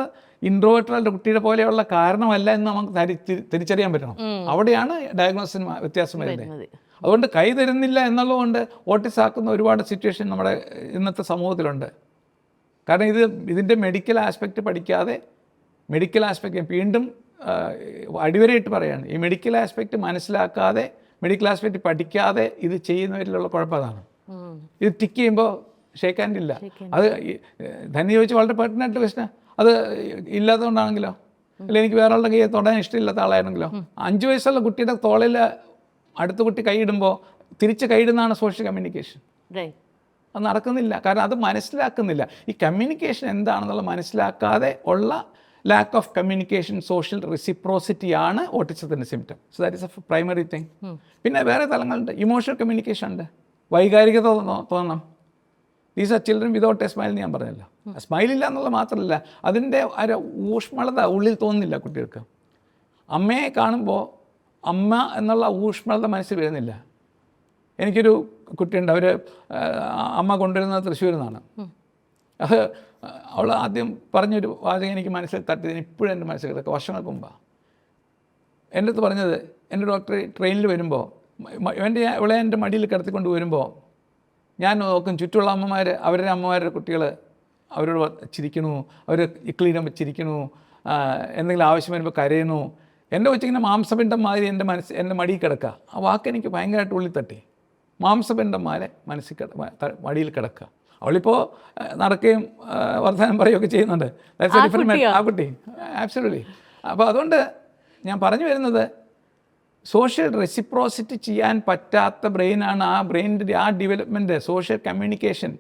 ഇൻട്രോവേർട്ടറുടെ കുട്ടിയുടെ പോലെയുള്ള കാരണമല്ല എന്ന് നമുക്ക് തിരിച്ചറിയാൻ പറ്റണം. അവിടെയാണ് ഡയഗ്നോസിന് വ്യത്യാസം വരുന്നത്. അതുകൊണ്ട് കൈ തരുന്നില്ല എന്നുള്ളതുകൊണ്ട് ഓട്ടിസം ആക്കുന്ന ഒരുപാട് സിറ്റുവേഷൻ നമ്മുടെ ഇന്നത്തെ സമൂഹത്തിലുണ്ട്. കാരണം ഇതിൻ്റെ മെഡിക്കൽ ആസ്പെക്റ്റ് പഠിക്കാതെ, മെഡിക്കൽ ആസ്പെക്റ്റ് വീണ്ടും അടിവരയിട്ട് പറയുകയാണ്, ഈ മെഡിക്കൽ ആസ്പെക്റ്റ് മനസ്സിലാക്കാതെ, മെഡിക്കൽ ആസ്പെക്റ്റ് പഠിക്കാതെ ഇത് ചെയ്യുന്നവരിലുള്ള കുഴപ്പം അതാണ്. ഇത് ടിക്ക് ചെയ്യുമ്പോൾ ഷേക്ക് ഇല്ല. അത് തന്നെ ചോദിച്ച് വളരെ പെർട്ടിനൻ്റ് ക്വസ്റ്റ്യൻ. അത് ഇല്ലാത്തതുകൊണ്ടാണെങ്കിലോ, അല്ലെങ്കിൽ എനിക്ക് വേറെ ആളുടെ കൈ തൊടാൻ ഇഷ്ടമില്ലാത്ത ആളായിരുന്നെങ്കിലോ. 5 വയസ്സുള്ള കുട്ടിയുടെ തോളിൽ അടുത്ത കുട്ടി കൈയിടുമ്പോൾ തിരിച്ച് കൈയിടുന്നതാണ് സോഷ്യൽ കമ്മ്യൂണിക്കേഷൻ. അത് നടക്കുന്നില്ല. കാരണം അത് മനസ്സിലാക്കുന്നില്ല. ഈ കമ്മ്യൂണിക്കേഷൻ എന്താണെന്നുള്ള മനസ്സിലാക്കാതെ ഉള്ള ലാക്ക് ഓഫ് കമ്മ്യൂണിക്കേഷൻ, സോഷ്യൽ റെസിപ്രോസിറ്റിയാണ് ഓട്ടിസത്തിൻ്റെ symptom. So that is a primary thing. പിന്നെ വേറെ തലങ്ങളുണ്ട്. ഇമോഷണൽ കമ്മ്യൂണിക്കേഷൻ ഉണ്ട്, വൈകാരികത തോന്നണം. These are children without a smile എന്ന് ഞാൻ പറഞ്ഞല്ലോ. സ്മൈലില്ല എന്നുള്ളത് മാത്രമല്ല, അതിൻ്റെ ഒരു ഊഷ്മളത ഉള്ളിൽ തോന്നുന്നില്ല കുട്ടികൾക്ക്. അമ്മയെ കാണുമ്പോൾ അമ്മ എന്നുള്ള ഊഷ്മളത മനസ്സിൽ വരുന്നില്ല. എനിക്കൊരു കുട്ടിയുണ്ട്, അവർ അമ്മ കൊണ്ടുവരുന്നത് തൃശ്ശൂരിൽ നിന്നാണ്. അത് അവൾ ആദ്യം പറഞ്ഞൊരു വാചകം എനിക്ക് മനസ്സിൽ തട്ടിയതിന് ഇപ്പോഴും എൻ്റെ മനസ്സിൽ കിടക്കുക. വർഷങ്ങൾക്ക് മുമ്പാണ് എൻ്റെ അടുത്ത് പറഞ്ഞത്, എൻ്റെ ഡോക്ടർ ട്രെയിനിൽ വരുമ്പോൾ ഇവളെ എൻ്റെ മടിയിൽ കിടത്തിക്കൊണ്ട് വരുമ്പോൾ ഞാൻ നോക്കും ചുറ്റുമുള്ള അമ്മമാർ, അവരുടെ അമ്മമാരുടെ കുട്ടികൾ അവരോട് ചിരിക്കണു, അവർ ഇക്ലീനുമ്പോൾ ചിരിക്കണു, എന്തെങ്കിലും ആവശ്യം വരുമ്പോൾ കരയണു. എൻ്റെ കൊച്ചിങ്ങനെ മാംസപിണ്ഡം മാതിരി എൻ്റെ മടിയിൽ കിടക്കുക. ആ വാക്ക് എനിക്ക് ഭയങ്കരമായിട്ട് ഉള്ളിൽ തട്ടി. മാംസപിണ്ഡം മാരെ മനസ്സിൽ മടിയിൽ കിടക്കുക. അവളിപ്പോൾ നടക്കുകയും വർത്തമാനം പറയുകയൊക്കെ ചെയ്യുന്നുണ്ട്. ആ കുട്ടി ആബ്സല്യൂട്ട്ലി. അപ്പോൾ അതുകൊണ്ട് ഞാൻ പറഞ്ഞു വരുന്നത്, സോഷ്യൽ റെസിപ്രോസിറ്റി ചെയ്യാൻ പറ്റാത്ത ബ്രെയിനാണ് ആ ബ്രെയിനിൻ്റെ ആ ഡെവലപ്മെൻറ്റ്, സോഷ്യൽ കമ്മ്യൂണിക്കേഷൻ,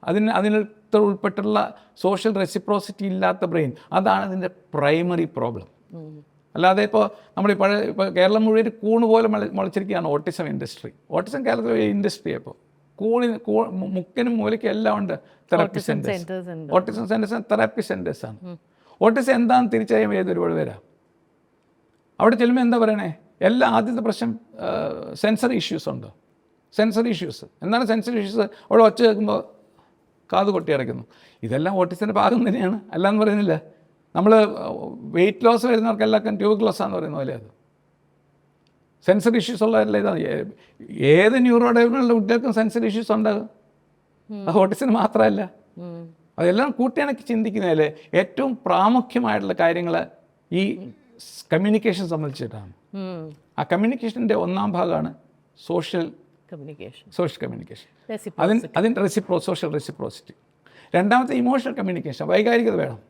അതിനകത്ത് ഉൾപ്പെട്ടുള്ള സോഷ്യൽ റെസിപ്രോസിറ്റി ഇല്ലാത്ത ബ്രെയിൻ, അതാണ് ഇതിൻ്റെ പ്രൈമറി പ്രോബ്ലം. അല്ലാതെ ഇപ്പോൾ ഇപ്പോൾ കേരളം മുഴുവൻ കൂണ് പോലെ മുളച്ചിരിക്കുകയാണ് ഓട്ടിസം ഇൻഡസ്ട്രി. ഓട്ടിസം കേരളത്തിലെ ഒരു ഇൻഡസ്ട്രിയാണ് ഇപ്പോൾ. മുക്കിനും മൂലയ്ക്കും എല്ലാം ഉണ്ട് therapy centres. Autism centres therapy സെൻറ്റേഴ്സാണ്. ഓട്ടിസം എന്താണെന്ന് തിരിച്ചറിയാൻ ഏത് ഒരുപാട് പേരാണ്. അവിടെ ചെല്ലുമ്പോൾ എന്താ പറയണേ, ആദ്യത്തെ പ്രശ്നം സെൻസറി ഇഷ്യൂസ് ഉണ്ട്. സെൻസറി ഇഷ്യൂസ് എന്താണ് സെൻസറി ഇഷ്യൂസ്? അവിടെ ഒച്ച കേൾക്കുമ്പോൾ കാത് കൊട്ടി അടയ്ക്കുന്നു. ഇതെല്ലാം ഓട്ടിസത്തിൻ്റെ ഭാഗം തന്നെയാണ്, അല്ലാന്ന് പറയുന്നില്ല. നമ്മൾ വെയിറ്റ് ലോസ് വരുന്നവർക്കെല്ലാം ട്യൂബർക്ലോസാന്ന് പറയുന്ന പോലെ അത് സെൻസറി ഇഷ്യൂസ് ഉള്ളതല്ല. ഇതാണ് ഏത് ന്യൂറോ ഡെവലപ്മെൻറ്റുള്ള കുട്ടികൾക്കും സെൻസറി ഇഷ്യൂസ് ഉണ്ടാകും. അത് ഓട്ടിസത്തിന് മാത്രമല്ല. അതെല്ലാം കൂട്ടിയിണക്കി ചിന്തിക്കുന്നതിൽ ഏറ്റവും പ്രാമുഖ്യമായിട്ടുള്ള കാര്യങ്ങൾ ഈ കമ്മ്യൂണിക്കേഷൻ സംബന്ധിച്ചിട്ടാണ്. ആ കമ്മ്യൂണിക്കേഷൻ്റെ ഒന്നാം ഭാഗമാണ് സോഷ്യൽ കമ്മ്യൂണിക്കേഷൻ. അതിൻ്റെ സോഷ്യൽ റെസിപ്രോസിറ്റി. രണ്ടാമത്തെ ഇമോഷണൽ കമ്മ്യൂണിക്കേഷൻ, വൈകാരികത വേണം.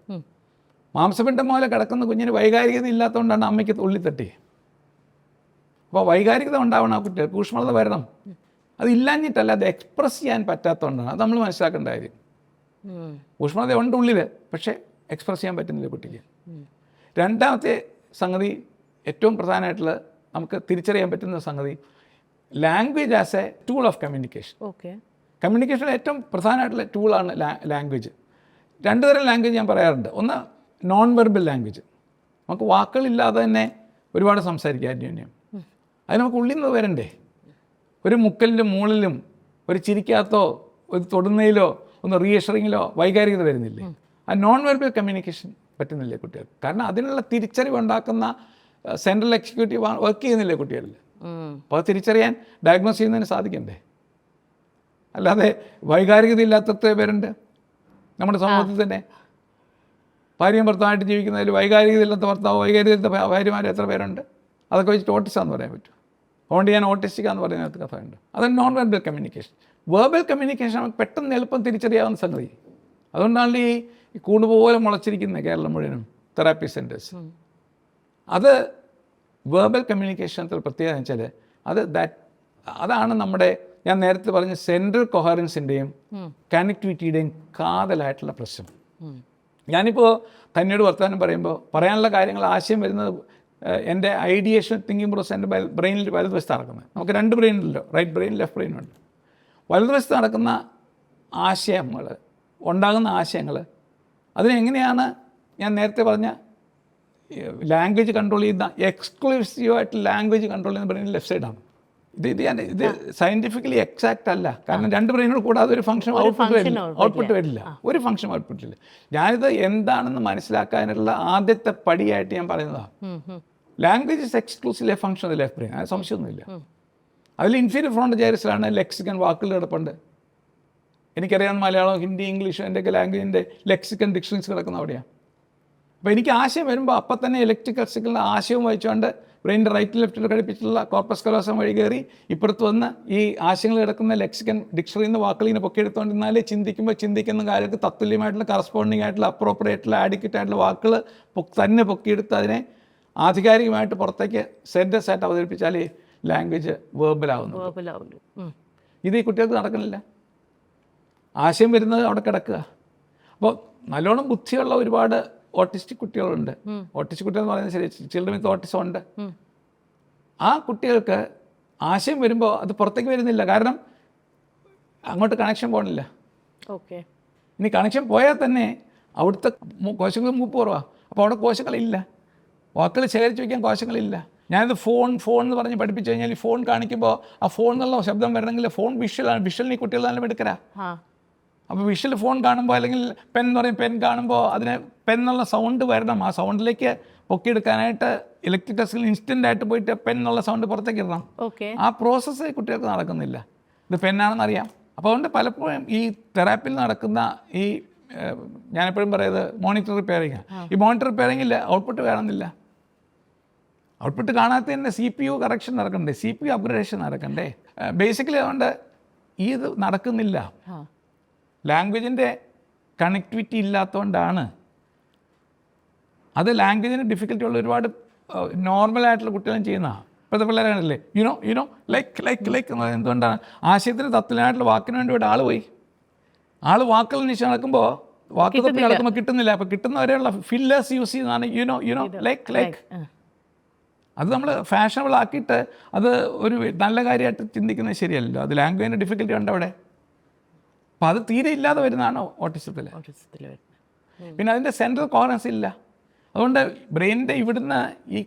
മാംസപിണ്ഡം പോലെ കിടക്കുന്ന കുഞ്ഞിന് വൈകാരികത ഇല്ലാത്തതുകൊണ്ടാണ് അമ്മയ്ക്ക് ഉള്ളിത്തട്ടി. അപ്പോൾ വൈകാരികത ഉണ്ടാവണം, ആ കുട്ടികൾക്ക് ഊഷ്മളത വരണം. അതില്ലാഞ്ഞിട്ടല്ല, അത് എക്സ്പ്രസ് ചെയ്യാൻ പറ്റാത്തതുകൊണ്ടാണ്. അത് നമ്മൾ മനസ്സിലാക്കേണ്ട കാര്യം. ഊഷ്മളത ഉണ്ട് ഉള്ളിൽ, പക്ഷേ എക്സ്പ്രസ് ചെയ്യാൻ പറ്റുന്നില്ല കുട്ടിക്ക്. രണ്ടാമത്തെ സംഗതി, ഏറ്റവും പ്രധാനമായിട്ടുള്ള നമുക്ക് തിരിച്ചറിയാൻ പറ്റുന്ന സംഗതി, language as a tool of communication. കമ്മ്യൂണിക്കേഷനിലെ ഏറ്റവും പ്രധാനമായിട്ടുള്ള ടൂളാണ് ലാംഗ്വേജ്. രണ്ട് തരം ലാംഗ്വേജ് ഞാൻ പറയാറുണ്ട്. ഒന്ന് നോൺ വെർബൽ ലാംഗ്വേജ്, നമുക്ക് വാക്കുകളില്ലാതെ തന്നെ ഒരുപാട് സംസാരിക്കാം അന്യോന്യം. അത് നമുക്ക് ഉള്ളിൽ നിന്ന് വരണ്ടേ. ഒരു മുക്കലിലും മൂളിലും ഒരു ചിരിക്കാത്തോ ഒരു തൊടുന്നതിലോ ഒന്ന് റീഅഷറിങ്ങിലോ വൈകാരികത വരുന്നില്ലേ? ആ നോൺ വെർബൽ കമ്മ്യൂണിക്കേഷൻ പറ്റുന്നില്ലേ കുട്ടികൾക്ക്? കാരണം അതിനുള്ള തിരിച്ചറിവ് ഉണ്ടാക്കുന്ന സെൻട്രൽ എക്സിക്യൂട്ടീവ് വർക്ക് ചെയ്യുന്നില്ലേ കുട്ടികളിൽ? അപ്പോൾ അത് തിരിച്ചറിയാൻ ഡയഗ്നോസ് ചെയ്യുന്നതിന് സാധിക്കണ്ടേ? അല്ലാതെ വൈകാരികത ഇല്ലാത്ത എത്ര പേരുണ്ട് നമ്മുടെ സമൂഹത്തിൽ തന്നെ? ഭാര്യയും ഭർത്താവായിട്ട് ജീവിക്കുന്നതിൽ വൈകാരികത ഇല്ലാത്ത ഭർത്താവ്, വൈകാരികത ഇല്ലാത്ത ഭാര്യമാർ എത്ര പേരുണ്ട്? അതൊക്കെ വെച്ചിട്ട് ഓട്ടിസാന്ന് പറയാൻ പറ്റും. അതുകൊണ്ട് ഞാൻ ഓട്ടിസ്റ്റിക്കാന്ന് പറയുന്നത് കഥയുണ്ട്. അതാണ് non verbal communication. Verbal communication നമുക്ക് പെട്ടെന്ന് എളുപ്പം തിരിച്ചറിയാവുന്ന സംഗതി. അതുകൊണ്ടാണ് ഈ കൂടുപോലെ മുളച്ചിരിക്കുന്നത് കേരളം മുഴുവനും തെറാപ്പി സെൻറ്റേഴ്സ്. അത് വേർബൽ കമ്മ്യൂണിക്കേഷനത്തിൽ പ്രത്യേകത വെച്ചാൽ അതാണ് നമ്മുടെ, ഞാൻ നേരത്തെ പറഞ്ഞ സെൻട്രൽ കൊഹറൻസിൻ്റെയും കണക്ടിവിറ്റിയുടെയും കാതലായിട്ടുള്ള പ്രശ്നം. ഞാനിപ്പോൾ തന്നോട് വർത്തമാനം പറയുമ്പോൾ പറയാനുള്ള കാര്യങ്ങൾ ആശയം വരുന്നത് എൻ്റെ ഐഡിയേഷൻ തിങ്കിങ് പ്രോസസ് എൻ്റെ ബ്രെയിനിൽ വലതുവശത്ത് നടക്കുന്നത്. നമുക്ക് രണ്ട് ബ്രെയിനുണ്ടല്ലോ, റൈറ്റ് ബ്രെയിൻ ലെഫ്റ്റ് ബ്രെയിൻ ഉണ്ട്. വലതുവശത്ത് നടക്കുന്ന ആശയങ്ങൾ, ഉണ്ടാകുന്ന ആശയങ്ങൾ, അതിനെങ്ങനെയാണ് ഞാൻ നേരത്തെ പറഞ്ഞ ലാംഗ്വേജ് കൺട്രോൾ ചെയ്യുന്ന എക്സ്ക്ലൂസീവായിട്ട് ലാംഗ്വേജ് കൺട്രോൾ ചെയ്യുന്ന ബ്രെയിൻ ലെഫ്റ്റ് സൈഡാണ്. ഇത് സയൻറ്റിഫിക്കലി എക്സാക്റ്റ് അല്ല. കാരണം രണ്ട് ബ്രെയിനോട് കൂടാതെ ഒരു ഫംഗ്ഷൻ ഔട്ട്പുട്ട് വരില്ല, ഒരു ഫംഗ്ഷൻ ഔട്ട്പുട്ട് ഇല്ല. ഞാനിത് എന്താണെന്ന് മനസ്സിലാക്കാനുള്ള ആദ്യത്തെ പടിയായിട്ട് ഞാൻ പറയുന്നതാണ്. Language is exclusively function of the left brain, അത് സംശയമൊന്നുമില്ല. അതിൽ ഇൻഫീരിയർ ഫ്രോണ്ട് ജൈറസിലാണ് ലെക്സിക്കൻ വാക്കുകൾ കിടപ്പുണ്ട്. എനിക്കറിയാവുന്ന മലയാളം, ഹിന്ദി, ഇംഗ്ലീഷ്, എൻ്റെയൊക്കെ ലാംഗ്വേജിൻ്റെ ലെക്സിക്കൻ ഡിക്ഷണറീസ് കിടക്കുന്ന അവിടെയാണ്. അപ്പോൾ എനിക്ക് ആശയം വരുമ്പോൾ അപ്പം തന്നെ ഇലക്ട്രിക്കൽ സിഗ്നലിൻ്റെ ആശയവും വായിച്ചുകൊണ്ട് ബ്രെയിനിൻ്റെ റൈറ്റ് ലെഫ്റ്റിൽ ഘടിപ്പിച്ചിട്ടുള്ള കോർപ്പസ് കലോസം വഴി കയറി ഇപ്പുറത്ത് വന്ന് ഈ ആശയങ്ങൾ കിടക്കുന്ന ലെക്സിക്കൻ ഡിക്ഷണറിയിൽ നിന്ന് വാക്കുകൾ ഇങ്ങനെ പൊക്കിയെടുത്തുകൊണ്ടിരുന്നാലേ ചിന്തിക്കുന്ന കാര്യത്തിൽ തത്തുല്യമായിട്ടുള്ള കറസ്പോണ്ടിങ് ആയിട്ടുള്ള അപ്രോപ്രിയേറ്റ് ആയിട്ടുള്ള ആഡിക്വേറ്റ് ആയിട്ടുള്ള വാക്കുകൾ തന്നെ പൊക്കിയെടുത്ത് അതിനെ ആധികാരികമായിട്ട് പുറത്തേക്ക് സെൻറ്റൻസ് ആയിട്ട് അവതരിപ്പിച്ചാലേ ലാംഗ്വേജ് വേർബലാവുന്നു. ഇത് ഈ കുട്ടികൾക്ക് നടക്കുന്നില്ല. ആശയം വരുന്നത് അവിടെ കിടക്കുക. അപ്പോൾ നല്ലോണം ബുദ്ധിയുള്ള ഒരുപാട് ഓട്ടിസ്റ്റിക് കുട്ടികളുണ്ട്. ഓട്ടിസ്റ്റിക് കുട്ടികൾ എന്ന് പറയുന്നത് ശരി, ചിൽഡ്രൻ വിത്ത് ഓട്ടിസം ഉണ്ട്. ആ കുട്ടികൾക്ക് ആശയം വരുമ്പോൾ അത് പുറത്തേക്ക് വരുന്നില്ല. കാരണം അങ്ങോട്ട് കണക്ഷൻ പോകണില്ല. ഇനി കണക്ഷൻ പോയാൽ തന്നെ അവിടുത്തെ കോശങ്ങൾ മൂപ്പ് കുറവാണ്. അപ്പോൾ അവിടെ കോശങ്ങളില്ല. വാക്കുകൾ ശേഖരിച്ച് വയ്ക്കാൻ കോശങ്ങളില്ല. ഞാനിത് ഫോൺ എന്ന് പറഞ്ഞ് പഠിപ്പിച്ചു കഴിഞ്ഞാൽ ഈ ഫോൺ കാണിക്കുമ്പോൾ ആ ഫോൺ എന്നുള്ള ശബ്ദം വരണമെങ്കിൽ ഫോൺ വിഷ്വലാണ്. വിഷ്വലിന് ഈ കുട്ടികൾ നല്ല എടുക്കരാ. അപ്പോൾ വിഷ്വൽ ഫോൺ കാണുമ്പോൾ അല്ലെങ്കിൽ പെൻ എന്ന് പറയും, പെൻ കാണുമ്പോൾ അതിന് പെൻ എന്നുള്ള സൗണ്ട് വരണം. ആ സൗണ്ടിലേക്ക് പൊക്കിയെടുക്കാനായിട്ട് ഇലക്ട്രിക് ടെസ്റ്റിൽ ഇൻസ്റ്റൻ്റ് ആയിട്ട് പോയിട്ട് പെൻ എന്നുള്ള സൗണ്ട് പുറത്തേക്ക് ഇടണം. ആ പ്രോസസ്സ് കുട്ടികൾക്ക് നടക്കുന്നില്ല. ഇത് പെന്നാണെന്നറിയാം. അപ്പോൾ അതുകൊണ്ട് പലപ്പോഴും ഈ തെറാപ്പിയിൽ നടക്കുന്ന ഈ ഞാനെപ്പോഴും പറയുന്നത് മോണിറ്റർ റിപ്പയറിങ്. ഈ മോണിറ്റർ റിപ്പയറിങ്ങിൽ ഔട്ട്പുട്ട് കാണുന്നില്ല. ഔട്ട്പുട്ട് കാണാത്തതിൻ്റെ CPU കറക്ഷൻ നടക്കണ്ടേ, CPU അപ്ഗ്രേഡേഷൻ നടക്കണ്ടേ. ബേസിക്കലി അതുകൊണ്ട് ഇത് നടക്കുന്നില്ല. ലാംഗ്വേജിൻ്റെ കണക്ടിവിറ്റി ഇല്ലാത്തതുകൊണ്ടാണ്. അത് ലാംഗ്വേജിന് ഡിഫിക്കൽറ്റി ഉള്ള ഒരുപാട് നോർമലായിട്ടുള്ള കുട്ടികളും ചെയ്യുന്നതാണ്. ഇപ്പോഴത്തെ പിള്ളേരാണല്ലേ യുനോ ലൈക്ക് എന്ന് പറയുന്നത് എന്തുകൊണ്ടാണ്? ആശയത്തിന് തത്വനായിട്ടുള്ള വാക്കിന് വേണ്ടി ഇവിടെ ആൾ വാക്കുകൾ നിശ്ചയം നടക്കുമ്പോൾ വാക്ക് തപ്പി നടക്കുമ്പോൾ കിട്ടുന്നില്ല. അപ്പോൾ കിട്ടുന്നവരെയുള്ള ഫില്ലേഴ്സ് യൂസ് ചെയ്യുന്നതാണ് യുനോ ലൈക്ക്. അത് നമ്മൾ ഫാഷനബിൾ ആക്കിയിട്ട് അത് ഒരു നല്ല കാര്യമായിട്ട് ചിന്തിക്കുന്നത് ശരിയല്ലല്ലോ. അത് ലാംഗ്വേജിൻ്റെ ഡിഫിക്കൽറ്റി ഉണ്ട് അവിടെ. അപ്പോൾ അത് തീരെ ഇല്ലാതെ വരുന്നതാണ് ഓട്ടിസത്തിൽ. പിന്നെ അതിൻ്റെ സെൻട്രൽ കോറൻസ് ഇല്ല. അതുകൊണ്ട് ബ്രെയിനിൻ്റെ ഇവിടുന്ന് ഈ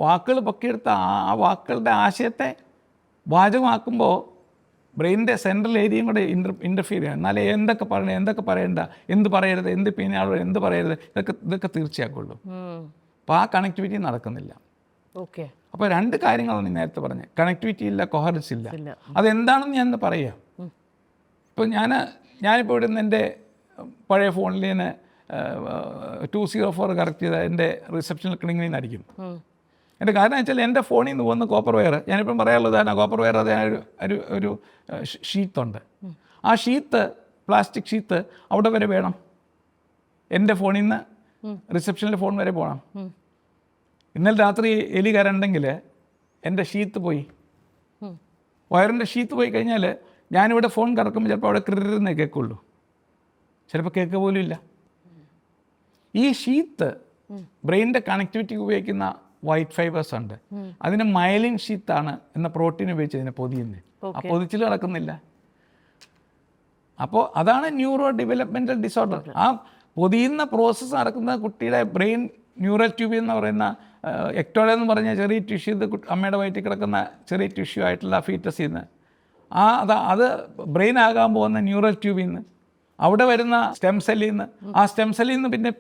വാക്കുകൾ പൊക്കിയെടുത്ത ആ വാക്കുകളുടെ ആശയത്തെ വാചകമാക്കുമ്പോൾ ബ്രെയിനിൻ്റെ സെൻട്രൽ ഏരിയയും കൂടെ ഇൻ്റർഫിയർ ചെയ്യണം. എന്നാലേ എന്തൊക്കെ പറയണം, എന്തൊക്കെ പറയണ്ട, എന്ത് പറയരുത്, എന്ത് പിന്നെ ആളോട് എന്ത് പറയരുത്, ഇതൊക്കെ തീർച്ചയാക്കുള്ളൂ. അപ്പോൾ ആ കണക്ടിവിറ്റി നടക്കുന്നില്ല. അപ്പോൾ രണ്ട് കാര്യങ്ങളാണ് ഞാൻ നേരത്തെ പറഞ്ഞത്. കണക്ടിവിറ്റി ഇല്ല, കൊഹറൻസ് ഇല്ല. അതെന്താണെന്ന് ഞാൻ പറയാം. ഇപ്പോൾ ഞാനിപ്പോൾ ഇവിടെ നിന്ന് എൻ്റെ പഴയ ഫോണിൽ ഞാൻ 204 കറക്റ്റ് ചെയ്താൽ എൻ്റെ റിസപ്ഷനിൽ ക്ലിങ്ങിൽ നിന്ന് അടിക്കും. എൻ്റെ കാരണം വെച്ചാൽ എൻ്റെ ഫോണിൽ നിന്ന് പോകുന്ന കോപ്പർ വയർ, ഞാനിപ്പം പറയാനുള്ളതാണ് കോപ്പർ വയർ. അത് ഒരു ഷീത്തുണ്ട്. ആ ഷീത്ത്, പ്ലാസ്റ്റിക് ഷീത്ത് അവിടെ വരെ വേണം. എൻ്റെ ഫോണിൽ നിന്ന് റിസപ്ഷനിലെ ഫോൺ വരെ പോകണം. ഇന്നലെ രാത്രി എലി കയറുണ്ടെങ്കിൽ എൻ്റെ ഷീത്ത് പോയി, വയറിൻ്റെ ഷീത്ത് പോയി കഴിഞ്ഞാൽ ഞാനിവിടെ ഫോൺ കറക്കുമ്പോൾ ചിലപ്പോൾ അവിടെ ക്രിറിന്നേ കേൾക്കുള്ളൂ, ചിലപ്പോൾ കേൾക്കുക പോലും ഇല്ല. ഈ ഷീത്ത് ബ്രെയിനിൻ്റെ കണക്ടിവിറ്റിക്ക് ഉപയോഗിക്കുന്ന വൈറ്റ് ഫൈബേഴ്സ് ഉണ്ട്. അതിന് മൈലിൻ ഷീത്താണ് എന്ന പ്രോട്ടീൻ ഉപയോഗിച്ച് അതിനെ പൊതിയുന്നത്. ആ പൊതിച്ചിൽ നടക്കുന്നില്ല. അപ്പോൾ അതാണ് ന്യൂറോ ഡെവലപ്മെൻറ്റൽ ഡിസോർഡർ. ആ പൊതിയുന്ന പ്രോസസ്സ് നടക്കുന്ന കുട്ടിയുടെ ബ്രെയിൻ ന്യൂറൽ ട്യൂബ് എന്ന് പറയുന്ന എക്ടോളെന്ന് പറഞ്ഞ ചെറിയ ടിഷ്യൂ, ഇത് അമ്മയുടെ വയറ്റിൽ കിടക്കുന്ന ചെറിയ ടിഷ്യൂ ആയിട്ടുള്ള ഫീറ്റസിൽ നിന്ന് അത് ബ്രെയിൻ ആകാൻ പോകുന്ന ന്യൂറൽ ട്യൂബിൽ നിന്ന് അവിടെ വരുന്ന സ്റ്റെം സെല്ലിൽ നിന്ന്, ആ സ്റ്റെം സെല്ലിൽ നിന്ന് പിന്നെ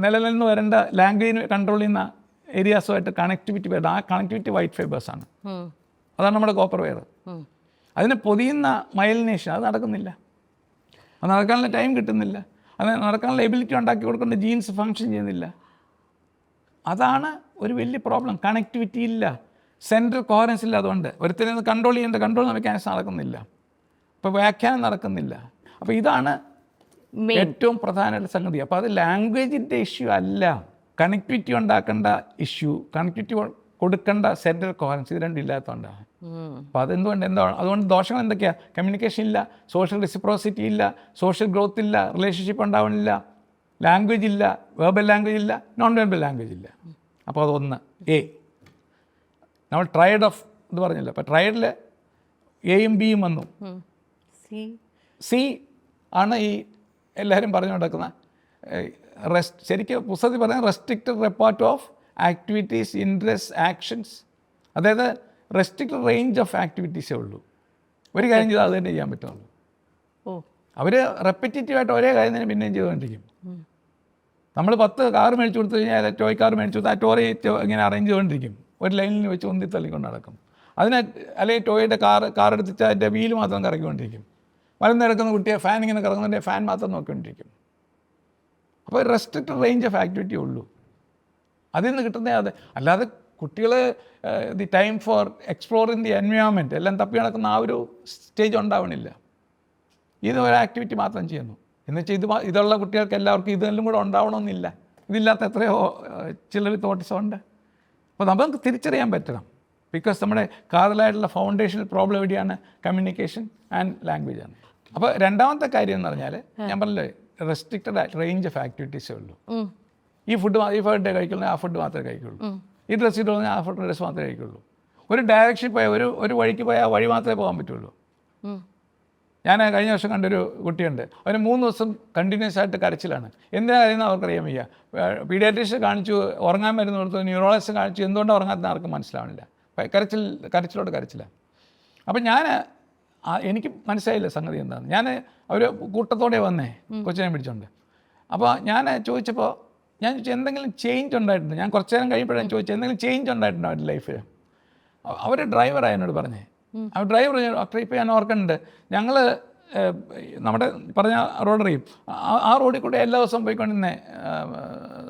നിലനിന്ന് വരേണ്ട ലാംഗ്വേജ് കൺട്രോൾ ചെയ്യുന്ന ഏരിയാസുമായിട്ട് കണക്ടിവിറ്റി വരുന്നത്. ആ കണക്ടിവിറ്റി വൈറ്റ് ഫൈബേഴ്സാണ്. അതാണ് നമ്മുടെ കോപ്പർ വയർ. അതിനെ പൊതിയുന്ന മൈലിനേഷൻ അത് നടക്കുന്നില്ല. അത് നടക്കാനുള്ള ടൈം കിട്ടുന്നില്ല. അത് നടക്കാനുള്ള എബിലിറ്റി ഉണ്ടാക്കി കൊടുക്കേണ്ട ജീൻസ് ഫങ്ഷൻ ചെയ്യുന്നില്ല. അതാണ് ഒരു വലിയ പ്രോബ്ലം. കണക്ടിവിറ്റി ഇല്ല, സെൻട്രൽ കോഹറൻസ് ഇല്ല. അതുകൊണ്ട് ഒരുത്തരെ കൺട്രോൾ ചെയ്യേണ്ട കൺട്രോൾ മെക്കാനിസം നടക്കുന്നില്ല. ഇപ്പോൾ വ്യാഖ്യാനം നടക്കുന്നില്ല. അപ്പോൾ ഇതാണ് ഏറ്റവും പ്രധാനമായിട്ട് സംഗതി. അപ്പോൾ അത് ലാംഗ്വേജിൻ്റെ ഇഷ്യൂ അല്ല, കണക്ടിവിറ്റി ഉണ്ടാക്കേണ്ട ഇഷ്യൂ, കണക്ടിവിറ്റി കൊടുക്കേണ്ട സെൻട്രൽ കോഹറൻസ് ഇത് രണ്ടും ഇല്ലാത്തതുകൊണ്ടാണ്. അപ്പോൾ എന്താണ് അതുകൊണ്ട് ദോഷങ്ങൾ എന്തൊക്കെയാണ്? കമ്മ്യൂണിക്കേഷൻ ഇല്ല, സോഷ്യൽ റെസിപ്രോസിറ്റി ഇല്ല, സോഷ്യൽ ഗ്രോത്ത് ഇല്ല, റിലേഷൻഷിപ്പ് ഉണ്ടാവണില്ല, ലാംഗ്വേജ് ഇല്ല, വെർബൽ ലാംഗ്വേജ് ഇല്ല, നോൺ വെർബൽ ലാംഗ്വേജ് ഇല്ല. അപ്പോൾ അതൊന്ന് നമ്മൾ ട്രയഡ് ഓഫ് ഇത് പറഞ്ഞല്ലോ. അപ്പോൾ ട്രയഡിൽ എയും ബിയും വന്നു. സി ആണ് ഈ എല്ലാവരും പറഞ്ഞു നടക്കുന്ന ശരിക്കും പുസ്തകത്തിൽ പറയുന്നത് restricted repertoire of activities, interest, actions. അതായത് റെസ്ട്രിക്റ്റഡ് റേഞ്ച് ഓഫ് ആക്ടിവിറ്റീസേ ഉള്ളൂ. ഒരു കാര്യം ചെയ്താൽ അത് തന്നെ ചെയ്യാൻ പറ്റുള്ളൂ. അവർ റെപ്പറ്റേറ്റീവായിട്ട് ഒരേ കാര്യം തന്നെ പിന്നെയും ചെയ്തുകൊണ്ടിരിക്കും. നമ്മൾ 10 കാർ മേടിച്ചു കൊടുത്തു കഴിഞ്ഞാൽ ടോയ് കാർ മേടിച്ചു കൊടുത്താൽ ആ ടോയ് ഇങ്ങനെ അറേഞ്ച് ചെയ്തുകൊണ്ടിരിക്കും. ഒരു ലൈനിൽ വെച്ച് ഉന്തി തള്ളിക്കൊണ്ട് നടക്കും. അല്ലെങ്കിൽ ടോയുടെ കാർ എടുത്തിട്ട് അതിൻ്റെ വീല് മാത്രം കറക്കിക്കൊണ്ടിരിക്കും. വലന്ന് കിടക്കുന്ന കുട്ടിയെ ഫാൻ ഇങ്ങനെ കറങ്ങുന്നതിൻ്റെ ഫാൻ മാത്രം നോക്കിക്കൊണ്ടിരിക്കും. അപ്പോൾ റെസ്ട്രിക്റ്റഡ് റേഞ്ച് ഓഫ് ആക്ടിവിറ്റി ഉള്ളൂ. അതിൽ നിന്ന് കിട്ടുന്നേ അത്. അല്ലാതെ കുട്ടികൾ the time for exploring the environment എല്ലാം തപ്പി നടക്കുന്ന ആ ഒരു സ്റ്റേജ് ഉണ്ടാവണില്ല. ഇത് ഒരു ആക്ടിവിറ്റി മാത്രം ചെയ്യുന്നു. എന്നുവെച്ചാൽ ഇതുള്ള കുട്ടികൾക്ക് എല്ലാവർക്കും ഇതെല്ലാം കൂടെ ഉണ്ടാവണമെന്നില്ല. ഇതില്ലാത്ത എത്രയോ ചിലർ തോട്ടിസമുണ്ട്. അപ്പോൾ നമുക്ക് തിരിച്ചറിയാൻ പറ്റണം. ബിക്കോസ് നമ്മുടെ കാതലായിട്ടുള്ള ഫൗണ്ടേഷണൽ പ്രോബ്ലം എവിടെയാണ്? കമ്മ്യൂണിക്കേഷൻ ആൻഡ് ലാംഗ്വേജ് ആണ്. അപ്പോൾ രണ്ടാമത്തെ കാര്യം എന്ന് പറഞ്ഞാൽ ഞാൻ പറഞ്ഞില്ലേ, റെസ്ട്രിക്റ്റഡ് റേഞ്ച് ഓഫ് ആക്ടിവിറ്റീസേ ഉള്ളൂ. ഈ ഫുഡ് കഴിക്കുള്ളൂ, ആ ഫുഡ് മാത്രമേ കഴിക്കുള്ളൂ. ഈ ഡ്രസ്സ് ഇട്ട് പറഞ്ഞാൽ ആ ഡ്രസ്സ് മാത്രമേ കഴിക്കുള്ളൂ. ഒരു ഡയറക്ഷൻ പോയാൽ ഒരു വഴിക്ക് പോയാൽ ആ വഴി മാത്രമേ പോകാൻ പറ്റുള്ളൂ. ഞാൻ കഴിഞ്ഞ വർഷം കണ്ടൊരു കുട്ടിയുണ്ട്, അവന് 3 ദിവസം കണ്ടിന്യൂസ് ആയിട്ട് കരച്ചിലാണ്. എന്തിനാ കരയുന്നത് അവർക്കറിയാൻ വയ്യ. പീഡിയാട്രീഷ്യൻ കാണിച്ചു, ഉറങ്ങാൻ മരുന്ന് കൊടുത്തു, ന്യൂറോളജിസ്റ്റ് കാണിച്ചു, എന്തുകൊണ്ടാണ് ഉറങ്ങാത്ത ആർക്കും മനസ്സിലാവണില്ല. കരച്ചിലില്ല. അപ്പം എനിക്ക് മനസ്സിലായില്ല സംഗതി എന്താണെന്ന്. ഞാൻ അവർ കൂട്ടത്തോടെ വന്നേ കൊച്ചിനെ പിടിച്ചോണ്ട്. അപ്പോൾ ഞാൻ ചോദിച്ചപ്പോൾ ഞാൻ ചോദിച്ചു എന്തെങ്കിലും ചേഞ്ച് ഉണ്ടായിട്ടുണ്ട്. ഞാൻ കുറച്ച് നേരം കഴിയുമ്പോഴാണ് ചോദിച്ചത് എന്തെങ്കിലും ചേഞ്ച് ഉണ്ടായിട്ടുണ്ടോ അവരുടെ ലൈഫിൽ. അവർ ഡ്രൈവറാണ് എന്നോട് പറഞ്ഞേ. ആ ഡ്രൈവർ ഡോക്ടർ ഇപ്പോൾ ഞാൻ ഓർക്കുന്നുണ്ട്, ഞങ്ങൾ നമ്മുടെ പറഞ്ഞ റോഡറിയും ആ റോഡിൽ കൂടെ എല്ലാ ദിവസവും പോയിക്കൊണ്ടിരുന്നേ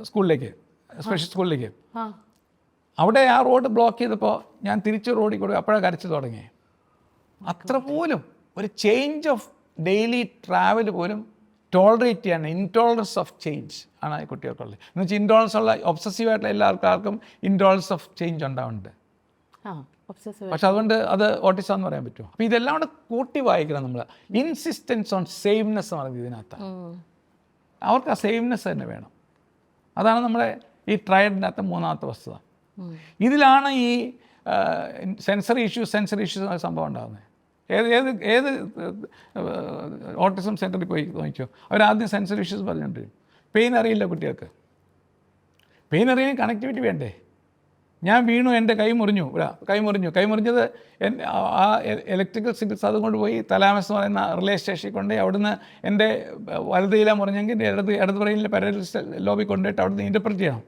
സ്കൂളിലേക്ക്, സ്പെഷ്യൽ സ്കൂളിലേക്ക്. അവിടെ ആ റോഡ് ബ്ലോക്ക് ചെയ്തപ്പോൾ ഞാൻ തിരിച്ച് റോഡിൽ കൂടെ അപ്പോഴാണ് കരച്ചു തുടങ്ങി. അത്ര പോലും ഒരു ചേഞ്ച് ഓഫ് ഡെയിലി ട്രാവൽ പോലും ടോളറേറ്റ് ചെയ്യാൻ ഇൻടോളറൻസ് ഓഫ് ചേഞ്ച് ആണ് ഈ കുട്ടികൾക്കുള്ളത്. എന്ന് വെച്ചാൽ ഇൻടോളറൻസ് ഉള്ള ഒബ്സസീവായിട്ടുള്ള എല്ലാ ആൾക്കാർക്കും ഇൻടോളറൻസ് ഓഫ് ചേഞ്ച് ഉണ്ടാവുന്നുണ്ട്. പക്ഷെ അതുകൊണ്ട് അത് ഓട്ടിസം എന്ന് പറയാൻ പറ്റുമോ? അപ്പോൾ ഇതെല്ലാം കൂടെ കൂട്ടി വായിക്കണം നമ്മൾ. ഇൻസിസ്റ്റൻസ് ഓൺ സെയിംനെസ് എന്ന് പറയുന്നത് ഇതിനകത്താണ്. അവർക്ക് ആ സെയിംനെസ് തന്നെ വേണം. അതാണ് നമ്മുടെ ഈ ട്രയഡിനകത്ത് മൂന്നാമത്തെ വസ്തുത. ഇതിലാണ് ഈ സെൻസറി ഇഷ്യൂസ് എന്ന സംഭവം ഉണ്ടാകുന്നത്. ഏത് ഓട്ടിസം സെൻറ്ററിൽ പോയി നോക്കിയോ, അവരാദ്യം സെൻസറി ഇഷ്യൂസ് പറഞ്ഞിട്ടുണ്ട്. പെയിൻ അറിയില്ല കുട്ടികൾക്ക്. പെയിൻ അറിയാൻ കണക്ടിവിറ്റി വേണ്ടേ? ഞാൻ വീണു, എൻ്റെ കൈ മുറിഞ്ഞത് ആ ഇലക്ട്രിക്കൽ സിഗ്നൽസ് അതുകൊണ്ട് പോയി തലാമസ് എന്ന് പറയുന്ന റിലേ സ്റ്റേഷനിൽ കൊണ്ട് അവിടുന്ന് എൻ്റെ വലതയില മുറിഞ്ഞെങ്കിൽ ഇടത് ബ്രെയിനിലെ പാരലൽ ലോബി കൊണ്ടുപോയിട്ട് അവിടുന്ന് ഇൻ്റർപ്രറ്റ് ചെയ്യണം.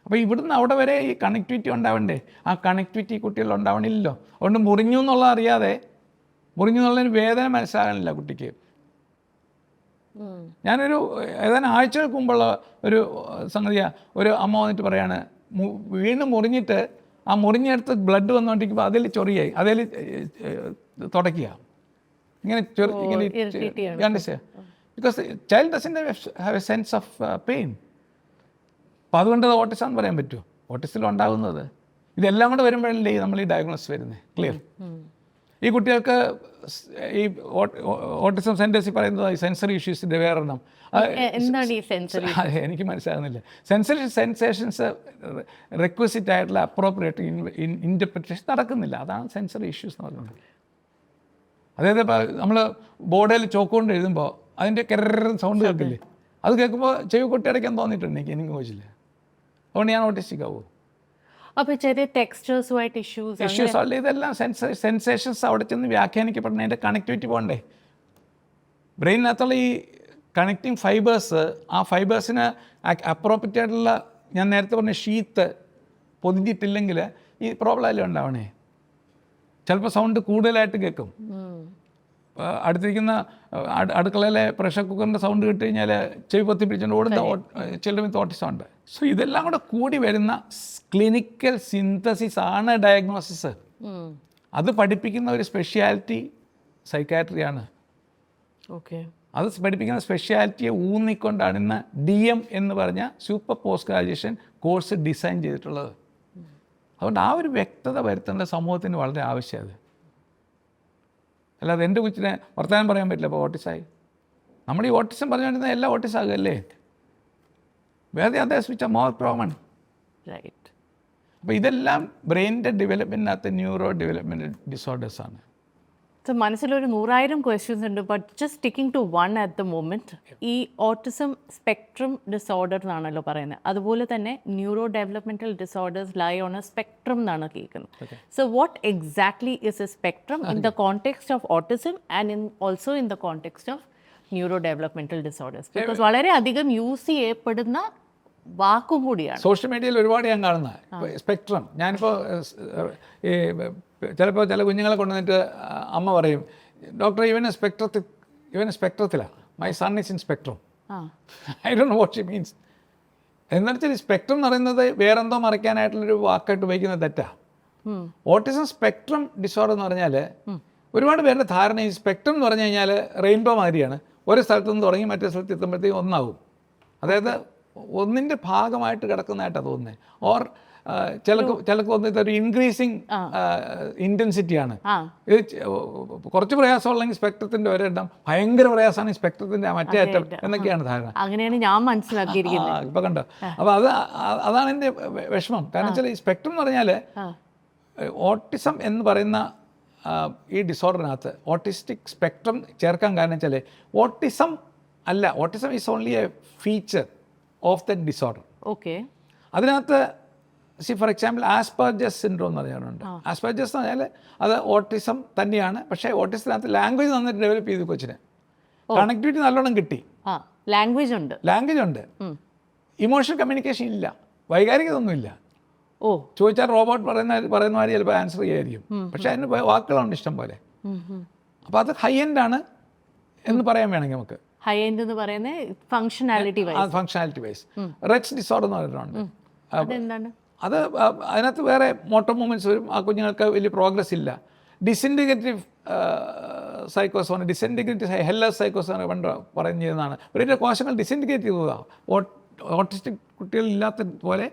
അപ്പോൾ ഇവിടുന്ന് അവിടെ വരെ ഈ കണക്ടിവിറ്റി ഉണ്ടാവണ്ടേ? ആ കണക്ടിവിറ്റി കുട്ടികളിൽ ഉണ്ടാവണില്ലല്ലോ. അതുകൊണ്ട് മുറിഞ്ഞു എന്നുള്ളതിന് വേദന മനസ്സിലാകാനില്ല കുട്ടിക്ക്. ഞാനൊരു ഏതാനും ആഴ്ചകൾക്ക് മുമ്പുള്ള ഒരു സംഗതിയാണ്, ഒരു അമ്മ വന്നിട്ട് പറയാണ്, വീണ്ടും മുറിഞ്ഞിട്ട് ആ മുറിഞ്ഞെടുത്ത് ബ്ലഡ് വന്നുകൊണ്ടിരിക്കുമ്പോൾ അതിൽ ചൊറിയായി, അതിൽ തുടയ്ക്കുക, ഇങ്ങനെ because child doesn't have A sense of pain. അപ്പോൾ അതുകൊണ്ട് അത് ഓട്ടിസം എന്ന് പറയാൻ പറ്റുമോ? ഓട്ടിസത്തിൽ ഉണ്ടാകുന്നത് ഇതെല്ലാം കൂടെ വരുമ്പോഴല്ലേ നമ്മൾ ഈ ഡയഗ്നോസിസ് വരുന്നത്. ക്ലിയർ? ഈ കുട്ടികൾക്ക് ഈ ഓട്ടിസം സെൻറ്റേഴ്സിൽ പറയുന്നത് ഈ സെൻസറി ഇഷ്യൂസിൻ്റെ വേറെണ്ണം. എനിക്ക് മനസ്സിലാകുന്നില്ല. സെൻസറി സെൻസേഷൻസ് റിക്വസിറ്റ് ആയിട്ടുള്ള അപ്രോപ്രിയേറ്റ് ഇൻ്റർപ്രിറ്റേഷൻ നടക്കുന്നില്ല. അതാണ് സെൻസറി ഇഷ്യൂസ് എന്ന് പറയുന്നത്. അതായത് നമ്മൾ ബോർഡിൽ ചോക്കുകൊണ്ട് എഴുതുമ്പോൾ അതിൻ്റെ സൗണ്ട് കേൾക്കില്ലേ? അത് കേൾക്കുമ്പോൾ ചെവി കൊട്ടിയടയ്ക്കാൻ തോന്നിയിട്ടുണ്ട് എനിക്ക് കോച്ചില്ല. അതുകൊണ്ട് ഞാൻ ഓട്ടിസ്റ്റിക് ആവുമോ? അപ്പോൾ ചെറിയ ടെക്സ്റ്റേഴ്സുമായിട്ട് ഇഷ്യൂസ് അല്ല, ഇതെല്ലാം സെൻസേഷൻസ് അവിടെ ചെന്ന് വ്യാഖ്യാനിക്കപ്പെടണം. അതിൻ്റെ കണക്ടിവിറ്റി പോകണ്ടേ? ബ്രെയിനിനകത്തുള്ള ഈ കണക്റ്റിംഗ് ഫൈബേഴ്സ്, ആ ഫൈബേഴ്സിന് അപ്രോപ്രിയേറ്റ് ആയിട്ടുള്ള ഞാൻ നേരത്തെ പറഞ്ഞ ഷീത്ത് പൊതിഞ്ഞിട്ടില്ലെങ്കിൽ ഈ പ്രോബ്ലം എല്ലാം ഉണ്ടാവണേ. ചിലപ്പോൾ സൗണ്ട് കൂടുതലായിട്ട് കേൾക്കും. അടുത്തിരിക്കുന്ന അടുക്കളയിലെ പ്രഷർ കുക്കറിൻ്റെ സൗണ്ട് കിട്ടി കഴിഞ്ഞാൽ ചെവി പൊത്തി പിടിച്ചുകൊണ്ട് ഓടുന്ന ചിൽഡ്രൻ വിത്ത് ഓട്ടിസം ഉണ്ട്. സോ ഇതെല്ലാം കൂടെ കൂടി വരുന്ന ക്ലിനിക്കൽ സിന്തസിസ് ആണ് ഡയഗ്നോസിസ്. അത് പഠിപ്പിക്കുന്ന ഒരു സ്പെഷ്യാലിറ്റി സൈക്കാട്രിയാണ്. ഓക്കെ. അത് പഠിപ്പിക്കുന്ന സ്പെഷ്യാലിറ്റിയെ ഊന്നിക്കൊണ്ടാണ് ഇന്ന് DM എന്ന് പറഞ്ഞ super post graduation course design ചെയ്തിട്ടുള്ളത്. അതുകൊണ്ട് ആ ഒരു വ്യക്തത വരുത്തേണ്ട സമൂഹത്തിന് വളരെ ആവശ്യമാണ്. അല്ലാതെ എൻ്റെ കൊച്ചിനെ വർത്തമാനം പറയാൻ പറ്റില്ല അപ്പോൾ ഓട്ടിസായി. നമ്മൾ ഈ ഓട്ടിസം പറഞ്ഞുകൊണ്ടിരുന്ന എല്ലാം ഓട്ടിസം ആകുമല്ലേ? വേറെ others which are more common. Right. അപ്പോൾ ഇതെല്ലാം ബ്രെയിനിൻ്റെ ഡെവലപ്മെൻറ്റിനകത്ത് ന്യൂറോ ഡെവലപ്മെൻറ്റ് ഡിസോർഡേഴ്സാണ്. സോ മനസ്സിലൊരു 100,000 ക്വസ്റ്റ്യൻസ് ഉണ്ട്, but just sticking to one at the moment. ഈ ഓട്ടിസം സ്പെക്ട്രം ഡിസോർഡർ എന്നാണല്ലോ പറയുന്നത്. അതുപോലെ തന്നെ neuro developmental disorders lie on a spectrum എന്നാണ് കേൾക്കുന്നത്. So what exactly is a spectrum in the context of autism and also in the context of neuro developmental disorders? Because വളരെ അധികം use ചെയ്യപ്പെടുന്ന വാക്കും കൂടിയാണ്. സോഷ്യൽ മീഡിയയിൽ ഒരുപാട് ഞാൻ കാണുന്ന സ്പെക്ട്രം. ഞാനിപ്പോൾ ഈ ചിലപ്പോൾ ചില കുഞ്ഞുങ്ങളെ കൊണ്ടുവന്നിട്ട് അമ്മ പറയും, ഡോക്ടർ ഇവന് സ്പെക്ട്രത്തിലാണ്, my son is in spectrum. I don't know what she means. എന്നു വെച്ചാൽ ഈ സ്പെക്ട്രം എന്ന് പറയുന്നത് വേറെന്തോ മറയ്ക്കാനായിട്ടുള്ളൊരു വാക്കായിട്ട് ഉപയോഗിക്കുന്നത് തെറ്റാണ്. ഓട്ടിസം സ്പെക്ട്രം ഡിസോർഡർ എന്ന് പറഞ്ഞാൽ ഒരുപാട് പേരുടെ ധാരണ ഈ സ്പെക്ട്രം എന്ന് പറഞ്ഞു കഴിഞ്ഞാൽ റെയിൻബോ മാതിരിയാണ്. ഒരു സ്ഥലത്തു നിന്ന് തുടങ്ങി മറ്റേ സ്ഥലത്ത് എത്തുമ്പോഴത്തേക്കും ഒന്നാകും. അതായത് ഒന്നിൻ്റെ ഭാഗമായിട്ട് കിടക്കുന്നതായിട്ടാണ് തോന്നുന്നത്. ഓർ ചിലക്ക് തോന്നുന്നത് ഒരു ഇൻക്രീസിങ് ഇൻറ്റൻസിറ്റിയാണ്. ഇത് കുറച്ച് പ്രയാസമുള്ളെങ്കിൽ സ്പെക്ട്രത്തിൻ്റെ ഒരെണ്ണം, ഭയങ്കര പ്രയാസമാണ് സ്പെക്ട്രത്തിൻ്റെ മറ്റേ അറ്റം എന്നൊക്കെയാണ് ധാരണ. അങ്ങനെയാണ് ഞാൻ മനസ്സിലാക്കിയിരിക്കുന്നത്. ഇപ്പം കണ്ടോ? അപ്പോൾ അതാണ് എൻ്റെ വിഷമം. കാരണം വെച്ചാൽ ഈ സ്പെക്ട്രം എന്ന് പറഞ്ഞാൽ ഓട്ടിസം എന്ന് പറയുന്ന ഈ ഡിസോർഡറിനകത്ത് ഓട്ടിസ്റ്റിക് സ്പെക്ട്രം ചേർക്കാൻ കാരണം വെച്ചാൽ ഓട്ടിസം അല്ല, autism is only A feature of the disorder. Okay. അതിനകത്ത് ഫോർ എക്സാമ്പിൾ ആസ്പെർജസ് സിൻഡ്രോം എന്ന് പറഞ്ഞാലുണ്ട്. ആസ്പെർജസ് എന്ന് പറഞ്ഞാൽ അത് ഓട്ടിസം തന്നെയാണ്, പക്ഷേ ഓട്ടിസത്തിനകത്ത് ലാംഗ്വേജ് നന്നായിട്ട് ഡെവലപ്പ് ചെയ്തു കൊച്ചിന്. കണക്ടിവിറ്റി നല്ലോണം കിട്ടി, ലാംഗ്വേജ് ഉണ്ട്, ഇമോഷണൽ കമ്മ്യൂണിക്കേഷൻ ഇല്ല, വൈകാരികതൊന്നുമില്ല. ഓ, ചോദിച്ചാൽ റോബോട്ട് പറയുന്ന മാതിരി ചിലപ്പോൾ ആൻസർ ചെയ്യായിരിക്കും, പക്ഷേ അതിന് വാക്കുകളുണ്ട് ഇഷ്ടം പോലെ. അപ്പോൾ അത് ഹൈ എൻഡ് ആണ് എന്ന് പറയാൻ വേണമെങ്കിൽ നമുക്ക്. ഹൈ എൻഡ് എന്ന് പറയുന്നത് ഫങ്ഷനാലിറ്റി വൈസ്. റെറ്റ്സ് ഡിസോർഡർ എന്ന് പറഞ്ഞിട്ടുണ്ട്. അതെന്താണ്? അത് അതിനകത്ത് വേറെ മോട്ടോർ മൂവ്മെൻറ്റ്സ് വരും, ആ കുഞ്ഞുങ്ങൾക്ക് വലിയ പ്രോഗ്രസ് ഇല്ല. ഡിസിൻറ്റിഗ്രേറ്റീവ് സൈക്കോസോൺ, ഡിസിൻറ്റിഗ്രേറ്റീവ് ഹെല്ലസ് സൈക്കോസോൺ പണ്ട് പറയുന്നതാണ്. ഒരു കോശങ്ങൾ ഡിസിൻറ്റിഗ്രേറ്റ് ചെയ്തതാണ്. ഓട്ടിസ്റ്റിക് കുട്ടികളില്ലാത്ത പോലെ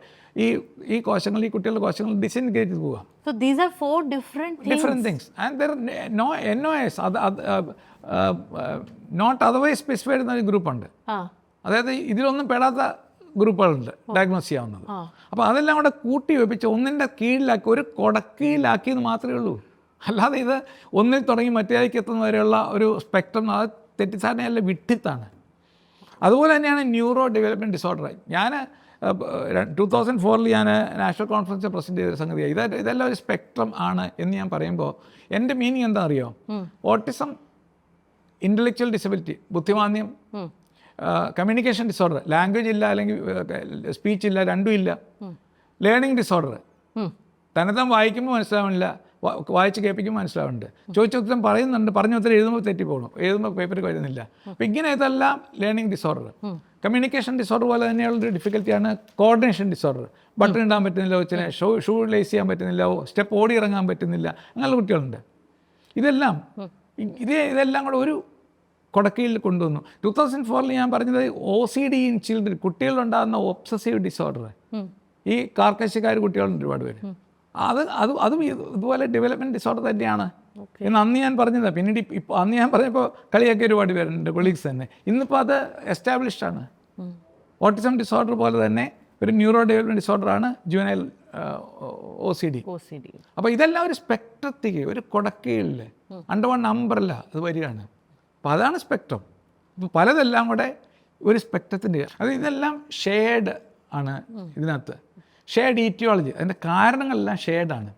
ഈ കോശങ്ങൾ, ഈ കുട്ടികളുടെ കോശങ്ങൾ ഡിസിൻറ്റിഗ്രേറ്റ് ചെയ്ത് പോവുക. So these are 4 different things and there are NOS not otherwise specified എന്നൊരു ഗ്രൂപ്പുണ്ട്. അതായത് ഇതിലൊന്നും പെടാത്ത ഗ്രൂപ്പുകളുണ്ട് ഡയഗ്നോസ് ചെയ്യാവുന്നത്. അപ്പോൾ അതെല്ലാം കൂടെ കൂട്ടി വെപ്പിച്ച് ഒന്നിൻ്റെ കീഴിലാക്കി, ഒരു കൊടക്കീഴിലാക്കിയെന്ന് മാത്രമേ ഉള്ളൂ. അല്ലാതെ ഇത് ഒന്നിൽ തുടങ്ങി മറ്റേക്ക് എത്തുന്നവരെയുള്ള ഒരു സ്പെക്ട്രം, അത് തെറ്റിദ്ധാരണയല്ല, വിഡ്ഢിത്താണ്. അതുപോലെ തന്നെയാണ് ന്യൂറോ ഡെവലപ്മെൻറ്റ് ഡിസോർഡർ. ഞാൻ 2004 ഞാൻ നാഷണൽ കോൺഫറൻസ് പ്രസൻറ്റ് ചെയ്ത സംഗതിയാണ്. ഇതെല്ലാം ഒരു സ്പെക്ട്രം ആണ് എന്ന് ഞാൻ പറയുമ്പോൾ എൻ്റെ മീനിങ് എന്താ അറിയോ? ഓട്ടിസം, ഇൻ്റലക്ച്വൽ ഡിസബിലിറ്റി, ബുദ്ധിമാന്ദ്യം, കമ്മ്യൂണിക്കേഷൻ ഡിസോർഡർ, ലാംഗ്വേജ് ഇല്ല അല്ലെങ്കിൽ സ്പീച്ച് ഇല്ല, രണ്ടും ഇല്ല. ലേണിംഗ് ഡിസോർഡർ, തന്നെത്താൻ വായിക്കുമ്പോൾ മനസ്സിലാവുന്നില്ല, വായിച്ച് കേൾപ്പിക്കുമ്പോൾ മനസ്സിലാവുന്നുണ്ട്, ചോദിച്ച ഉത്തരം പറയുന്നുണ്ട്, പറഞ്ഞ ഉത്തരം എഴുതുമ്പോൾ തെറ്റിപ്പോകണം, എഴുതുമ്പോൾ പേപ്പറിൽ വരുന്നില്ല. അപ്പോൾ ഇങ്ങനെ ഇതെല്ലാം ലേണിംഗ് ഡിസോർഡർ. കമ്മ്യൂണിക്കേഷൻ ഡിസോർഡർ പോലെ തന്നെയുള്ളൊരു ഡിഫിക്കൽറ്റിയാണ് കോർഡിനേഷൻ ഡിസോർഡർ. ബട്ടൺ ഇടാൻ പറ്റുന്നില്ല, കൊച്ചിനെ ഷൂ ലേസ് ചെയ്യാൻ പറ്റുന്നില്ല, സ്റ്റെപ്പ് ഓടി ഇറങ്ങാൻ പറ്റുന്നില്ല, അങ്ങനെയുള്ള കുട്ടികളുണ്ട്. ഇതെല്ലാം കൂടെ ഒരു കൊടക്കയിൽ കൊണ്ടുവന്നു. 2004 ഞാൻ പറഞ്ഞത് OCD ഇൻ ചിൽഡ്രൻ, കുട്ടികളിലുണ്ടാകുന്ന ഒബ്സസീവ് ഡിസോർഡർ. ഈ കാർക്കശ്യക്കാർ കുട്ടികളുണ്ട് ഒരുപാട് പേര്. അതും ഇതുപോലെ ഡെവലപ്മെൻറ്റ് ഡിസോർഡർ തന്നെയാണ് എന്ന് അന്ന് ഞാൻ പറഞ്ഞതാണ്. പിന്നീട് ഇപ്പോൾ അന്ന് ഞാൻ പറഞ്ഞപ്പോൾ കളിയാക്കിയ ഒരുപാട് പേരുണ്ട്, കൊളീഗ്സ് തന്നെ. ഇന്നിപ്പോൾ അത് എസ്റ്റാബ്ലിഷ്ഡ് ആണ്. ഓട്ടിസം ഡിസോർഡർ പോലെ തന്നെ ഒരു ന്യൂറോ ഡെവലപ്മെൻറ്റ് ഡിസോർഡറാണ് ജുവനൈൽ OCD. അപ്പോൾ ഇതെല്ലാം ഒരു സ്പെക്ട്രത്തേക്ക്, ഒരു കൊടക്കയിൽ അണ്ടർ വൺ അംബ്രല്ല അത് വരികയാണ്. അപ്പോൾ അതാണ് സ്പെക്ട്രം. ഇപ്പോൾ പലതെല്ലാം കൂടെ ഒരു സ്പെക്ട്രത്തിൻ്റെ, ഇതെല്ലാം ഷെയർഡ് ആണ്. ഇതിനകത്ത് ഷെയർഡ് ഈറ്റിയോളജി, അതിൻ്റെ കാരണങ്ങളെല്ലാം ഷെയർഡാണ്.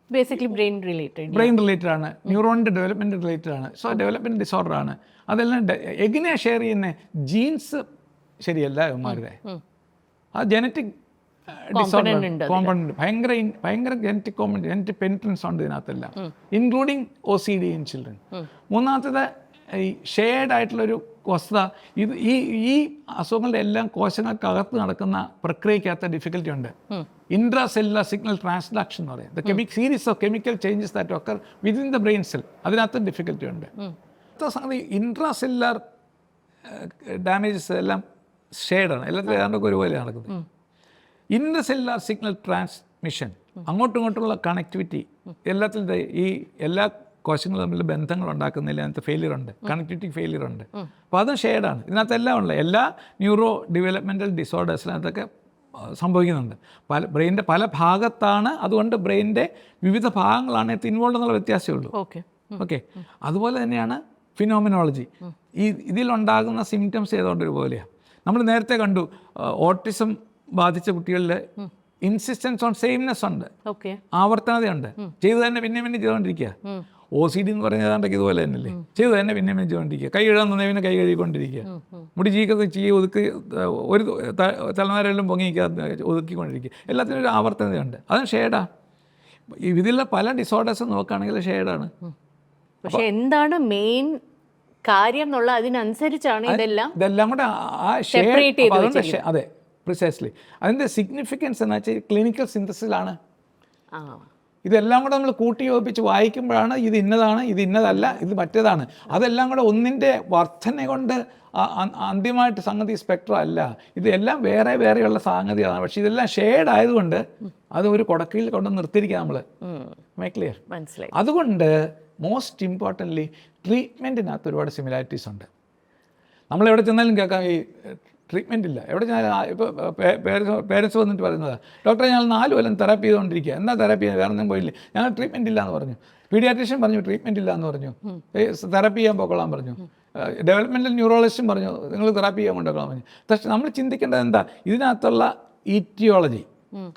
ബേസിക്കലി ബ്രെയിൻ റിലേറ്റഡ് ആണ്, ന്യൂറോണിൻ്റെ ഡെവലപ്മെൻറ്റ് റിലേറ്റഡ് ആണ്. സോ ഡെവലപ്മെൻറ്റ് ഡിസോർഡർ ആണ്. അതെല്ലാം എങ്ങനെയാണ് ഷെയർ ചെയ്യുന്നത്? ജീൻസ് ശരിയല്ല ഇവന്മാരുടെ, ആ ജനറ്റിക് ഡിസോർഡർ കോമ്പണൻറ്റ് ഭയങ്കര ജനറ്റിക് പെനിട്രൻസ് ഉണ്ട് ഇതിനകത്തെല്ലാം, ഇൻക്ലൂഡിങ് OCD ഇൻ ചിൽഡ്രൻ. മൂന്നാമത്തേത് ഈ ഷെയർഡ് ആയിട്ടുള്ളൊരു വസ്തുത, ഈ അസുഖങ്ങളുടെ എല്ലാം കോശങ്ങൾക്കകത്ത് നടക്കുന്ന പ്രക്രിയക്കകത്ത് ഡിഫിക്കൽറ്റി ഉണ്ട്. ഇൻട്രാ സെല്ലുലാർ സിഗ്നൽ ട്രാൻസ്ഡക്ഷൻ എന്ന് പറയും. The series of chemical changes that occur within the brain cell, അതിനകത്ത് ഡിഫിക്കൽറ്റി ഉണ്ട്. സംഗതി ഇൻട്രാ സെല്ലുലാർ ഡാമേജസ് എല്ലാം ഷെയർഡാണ്, എല്ലാത്തിലും ഏതാണ്ടൊക്കെ ഒരുപോലെ നടക്കുന്നത്. ഇൻട്രാ സെല്ലുലാർ സിഗ്നൽ ട്രാൻസ്മിഷൻ, അങ്ങോട്ടും ഇങ്ങോട്ടുള്ള കണക്ടിവിറ്റി, എല്ലാത്തിലും ഈ എല്ലാ കോശങ്ങൾ തമ്മിൽ ബന്ധങ്ങൾ ഉണ്ടാക്കുന്നതിൽ അതിനകത്ത് ഫെയിലിയർ ഉണ്ട്, കണക്ടിവിറ്റി ഫെയിലിയർ ഉണ്ട്. അപ്പോൾ അതും ഷെയർഡാണ്. ഇതിനകത്തെല്ലാം ഉള്ള എല്ലാ ന്യൂറോ ഡെവലപ്മെൻറ്റൽ ഡിസോർഡേഴ്സിനകത്തൊക്കെ സംഭവിക്കുന്നുണ്ട്. ബ്രെയിനിൻ്റെ പല ഭാഗത്താണ്, അതുകൊണ്ട് ബ്രെയിനിൻ്റെ വിവിധ ഭാഗങ്ങളാണ് ഇത് ഇൻവോൾവ് എന്നുള്ള വ്യത്യാസമേ ഉള്ളൂ. ഓക്കെ. അതുപോലെ തന്നെയാണ് ഫിനോമിനോളജി. ഇതിലുണ്ടാകുന്ന സിംറ്റംസ് ഏതുകൊണ്ട് ഒരുപോലെയാണ്. നമ്മൾ നേരത്തെ കണ്ടു ഓട്ടിസം ബാധിച്ച കുട്ടികളിൽ ഇൻസിസ്റ്റൻസ് ഓൺ സെയിംനെസ് ഉണ്ട്, ആവർത്തനതയുണ്ട്, ചെയ്തു തന്നെ പിന്നെ ചെയ്തുകൊണ്ടിരിക്കുക. OCD എന്ന് പറയുന്നത് ഏതാണ്ടൊക്കെ ഇതുപോലെ തന്നെയല്ലേ, ചെയ്തു തന്നെ പിന്നെ ചെയ്തുകൊണ്ടിരിക്കുക. കൈ കഴുകാൻ പിന്നെ കൈ കഴുകിക്കൊണ്ടിരിക്കുക, മുടി ചീക്കൊക്കെ ഒതുക്കി ഒരു തലമുറയിലും പൊങ്ങിക്കാതെ ഒതുക്കിക്കൊണ്ടിരിക്കുക. എല്ലാത്തിനും ഒരു ആവർത്തനതയുണ്ട്, അതും ഷെയർഡാണ്. ഇതിലുള്ള പല ഡിസോർഡേഴ്സ് നോക്കുകയാണെങ്കിൽ ഷെയർഡാണ്. പക്ഷേ എന്താണ് മെയിൻ കാര്യം എന്നുള്ള അതിനനുസരിച്ചാണ് ഇതെല്ലാം കൂടെ ആ ഷെയർ. അതെ, പ്രിസൈസ്ലി. അതിൻ്റെ സിഗ്നിഫിക്കൻസ് എന്ന് വെച്ചാൽ ക്ലിനിക്കൽ സിന്തസിലാണ്. ഇതെല്ലാം കൂടെ നമ്മൾ കൂട്ടി യോജിപ്പിച്ച് വായിക്കുമ്പോഴാണ് ഇത് ഇന്നതാണ്, ഇത് ഇന്നതല്ല, ഇത് മറ്റേതാണ്. അതെല്ലാം കൂടെ ഒന്നിൻ്റെ വർധന കൊണ്ട് അന്തിമമായിട്ട് സംഗതി സ്പെക്ട്രം അല്ല. ഇതെല്ലാം വേറെ വേറെയുള്ള സംഗതിയാണ്. പക്ഷേ ഇതെല്ലാം ഷെയ്ഡ് ആയതുകൊണ്ട് അത് ഒരു കൊടക്കയിൽ കൊണ്ട് നിർത്തിയിരിക്കുക നമ്മൾ. ക്ലിയർ? മനസ്സിലായി. അതുകൊണ്ട് മോസ്റ്റ് ഇമ്പോർട്ടൻ്റ്ലി ട്രീറ്റ്മെൻറ്റിനകത്ത് ഒരുപാട് സിമിലാരിറ്റീസ് ഉണ്ട്. നമ്മളെവിടെ ചെന്നാലും കേൾക്കാം ഈ ട്രീറ്റ്മെൻ്റ് ഇല്ല. എവിടെ ഞാൻ ഇപ്പോൾ പേരൻസ് വന്നിട്ട് പറയുന്നത്, ഡോക്ടറെ ഞങ്ങൾ 4 കൊല്ലം തെറാപ്പി ചെയ്തുകൊണ്ടിരിക്കുക, എന്താ തെറാപ്പി വേറെ ഒന്നും പോയില്ലേ, ഞങ്ങൾ ട്രീറ്റ്മെൻറ്റ് ഇല്ല എന്ന് പറഞ്ഞു. പീഡിയാട്രീഷ്യൻ പറഞ്ഞു ട്രീറ്റ്മെൻറ്റ് ഇല്ല എന്ന് പറഞ്ഞു, തെറാപ്പി ചെയ്യാൻ പോയിക്കൊള്ളാൻ പറഞ്ഞു. ഡെവലപ്മെൻറ്റൽ ന്യൂറോളജിസ്റ്റും പറഞ്ഞു നിങ്ങൾ തെറാപ്പി ചെയ്യാൻ കൊണ്ടുപോകാൻ പറഞ്ഞു. പക്ഷേ നമ്മൾ ചിന്തിക്കേണ്ടത് എന്താ, ഇതിനകത്തുള്ള ഈറ്റിയോളജി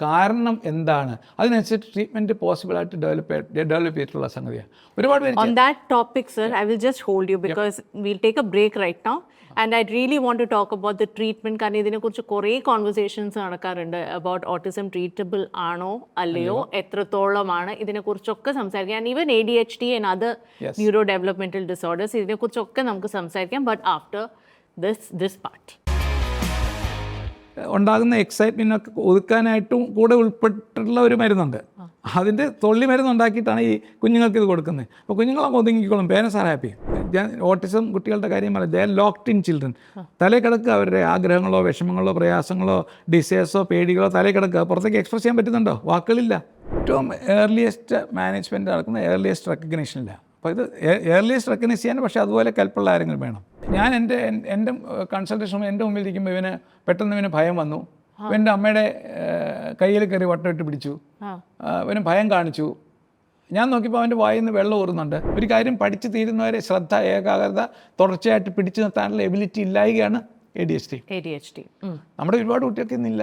കാരണം എന്താണ്, അതിനനുസരിച്ച് ട്രീറ്റ്മെൻറ്റ് പോസിബിളായിട്ട് ഡെവലപ്പ് ചെയ്തിട്ടുള്ള സംഗതിയാണ്. ഒരുപാട് പേര് On that topic, sir, I will just hold you because we'll take a break right now. And I really want to talk about the treatment. കാരണം ഇതിനെക്കുറിച്ച് കുറേ കോൺവെർസേഷൻസ് നടക്കാറുണ്ട് അബൌട്ട് ഓട്ടിസം ട്രീറ്റബിൾ ആണോ അല്ലയോ, എത്രത്തോളമാണ്, ഇതിനെക്കുറിച്ചൊക്കെ സംസാരിക്കാം. And even ADHD and other neuro developmental disorders, ഇതിനെക്കുറിച്ചൊക്കെ നമുക്ക് സംസാരിക്കാം. ബട്ട് ആഫ്റ്റർ ദിസ് പാർട്ട് ഉണ്ടാകുന്ന എക്സൈറ്റ്മെൻറ്റൊക്കെ ഒതുക്കാനായിട്ടും കൂടെ ഉൾപ്പെട്ടിട്ടുള്ള ഒരു മരുന്നുണ്ട്. അതിൻ്റെ തൊള്ളി മരുന്ന് ഉണ്ടാക്കിയിട്ടാണ് ഈ കുഞ്ഞുങ്ങൾക്ക് ഇത് കൊടുക്കുന്നത്. അപ്പോൾ കുഞ്ഞുങ്ങളൊക്കെ ഒതുങ്ങിക്കോളും, പേരൻസ് ആർ ഹാപ്പി. ഓട്ടിസം കുട്ടികളുടെ കാര്യം പറയാം, ദേ ആർ ലോക്ക്ഡ് ഇൻ ചിൽഡ്രൻ. തലേ കിടക്കുക, അവരുടെ ആഗ്രഹങ്ങളോ വിഷമങ്ങളോ പ്രയാസങ്ങളോ ഡിസയേഴ്സോ പേടികളോ തലേ കിടക്കുക, പുറത്തേക്ക് എക്സ്പ്രസ് ചെയ്യാൻ പറ്റുന്നുണ്ടോ, വാക്കുകളില്ല. ഏറ്റവും ഏർലിയസ്റ്റ് മാനേജ്മെൻറ്റ് നടക്കുന്ന ഏർലിയസ്റ്റ് റെക്കഗ്നേഷനില്ല. അപ്പോൾ ഇത് ഏർലിയസ്റ്റ് റെക്കഗ്നൈസ് ചെയ്യാൻ പക്ഷേ അതുപോലെ കൽപ്പുള്ള ആരെങ്കിലും വേണം. ഞാൻ എൻ്റെ കൺസൾട്ടേഷൻ എൻ്റെ മുമ്പിൽ ഇരിക്കുമ്പോൾ പെട്ടെന്ന് ഇവന് ഭയം വന്നു, ഇവൻ്റെ അമ്മയുടെ കയ്യിൽ കയറി വട്ടമിട്ട് പിടിച്ചു, ഇവന് ഭയം കാണിച്ചു. ഞാൻ നോക്കിയപ്പോൾ അവൻ്റെ വായിൽ നിന്ന് വെള്ളം ഊറുന്നുണ്ട്. ഒരു കാര്യം പഠിച്ചു തീരുന്നവരെ ശ്രദ്ധ, ഏകാഗ്രത തുടർച്ചയായിട്ട് പിടിച്ചു നിർത്താനുള്ള എബിലിറ്റി ഇല്ലായ്കയാണ് ADHD. ADHD. നമ്മുടെ ഒരുപാട് കുട്ടികൾക്ക് ഇന്നില്ല.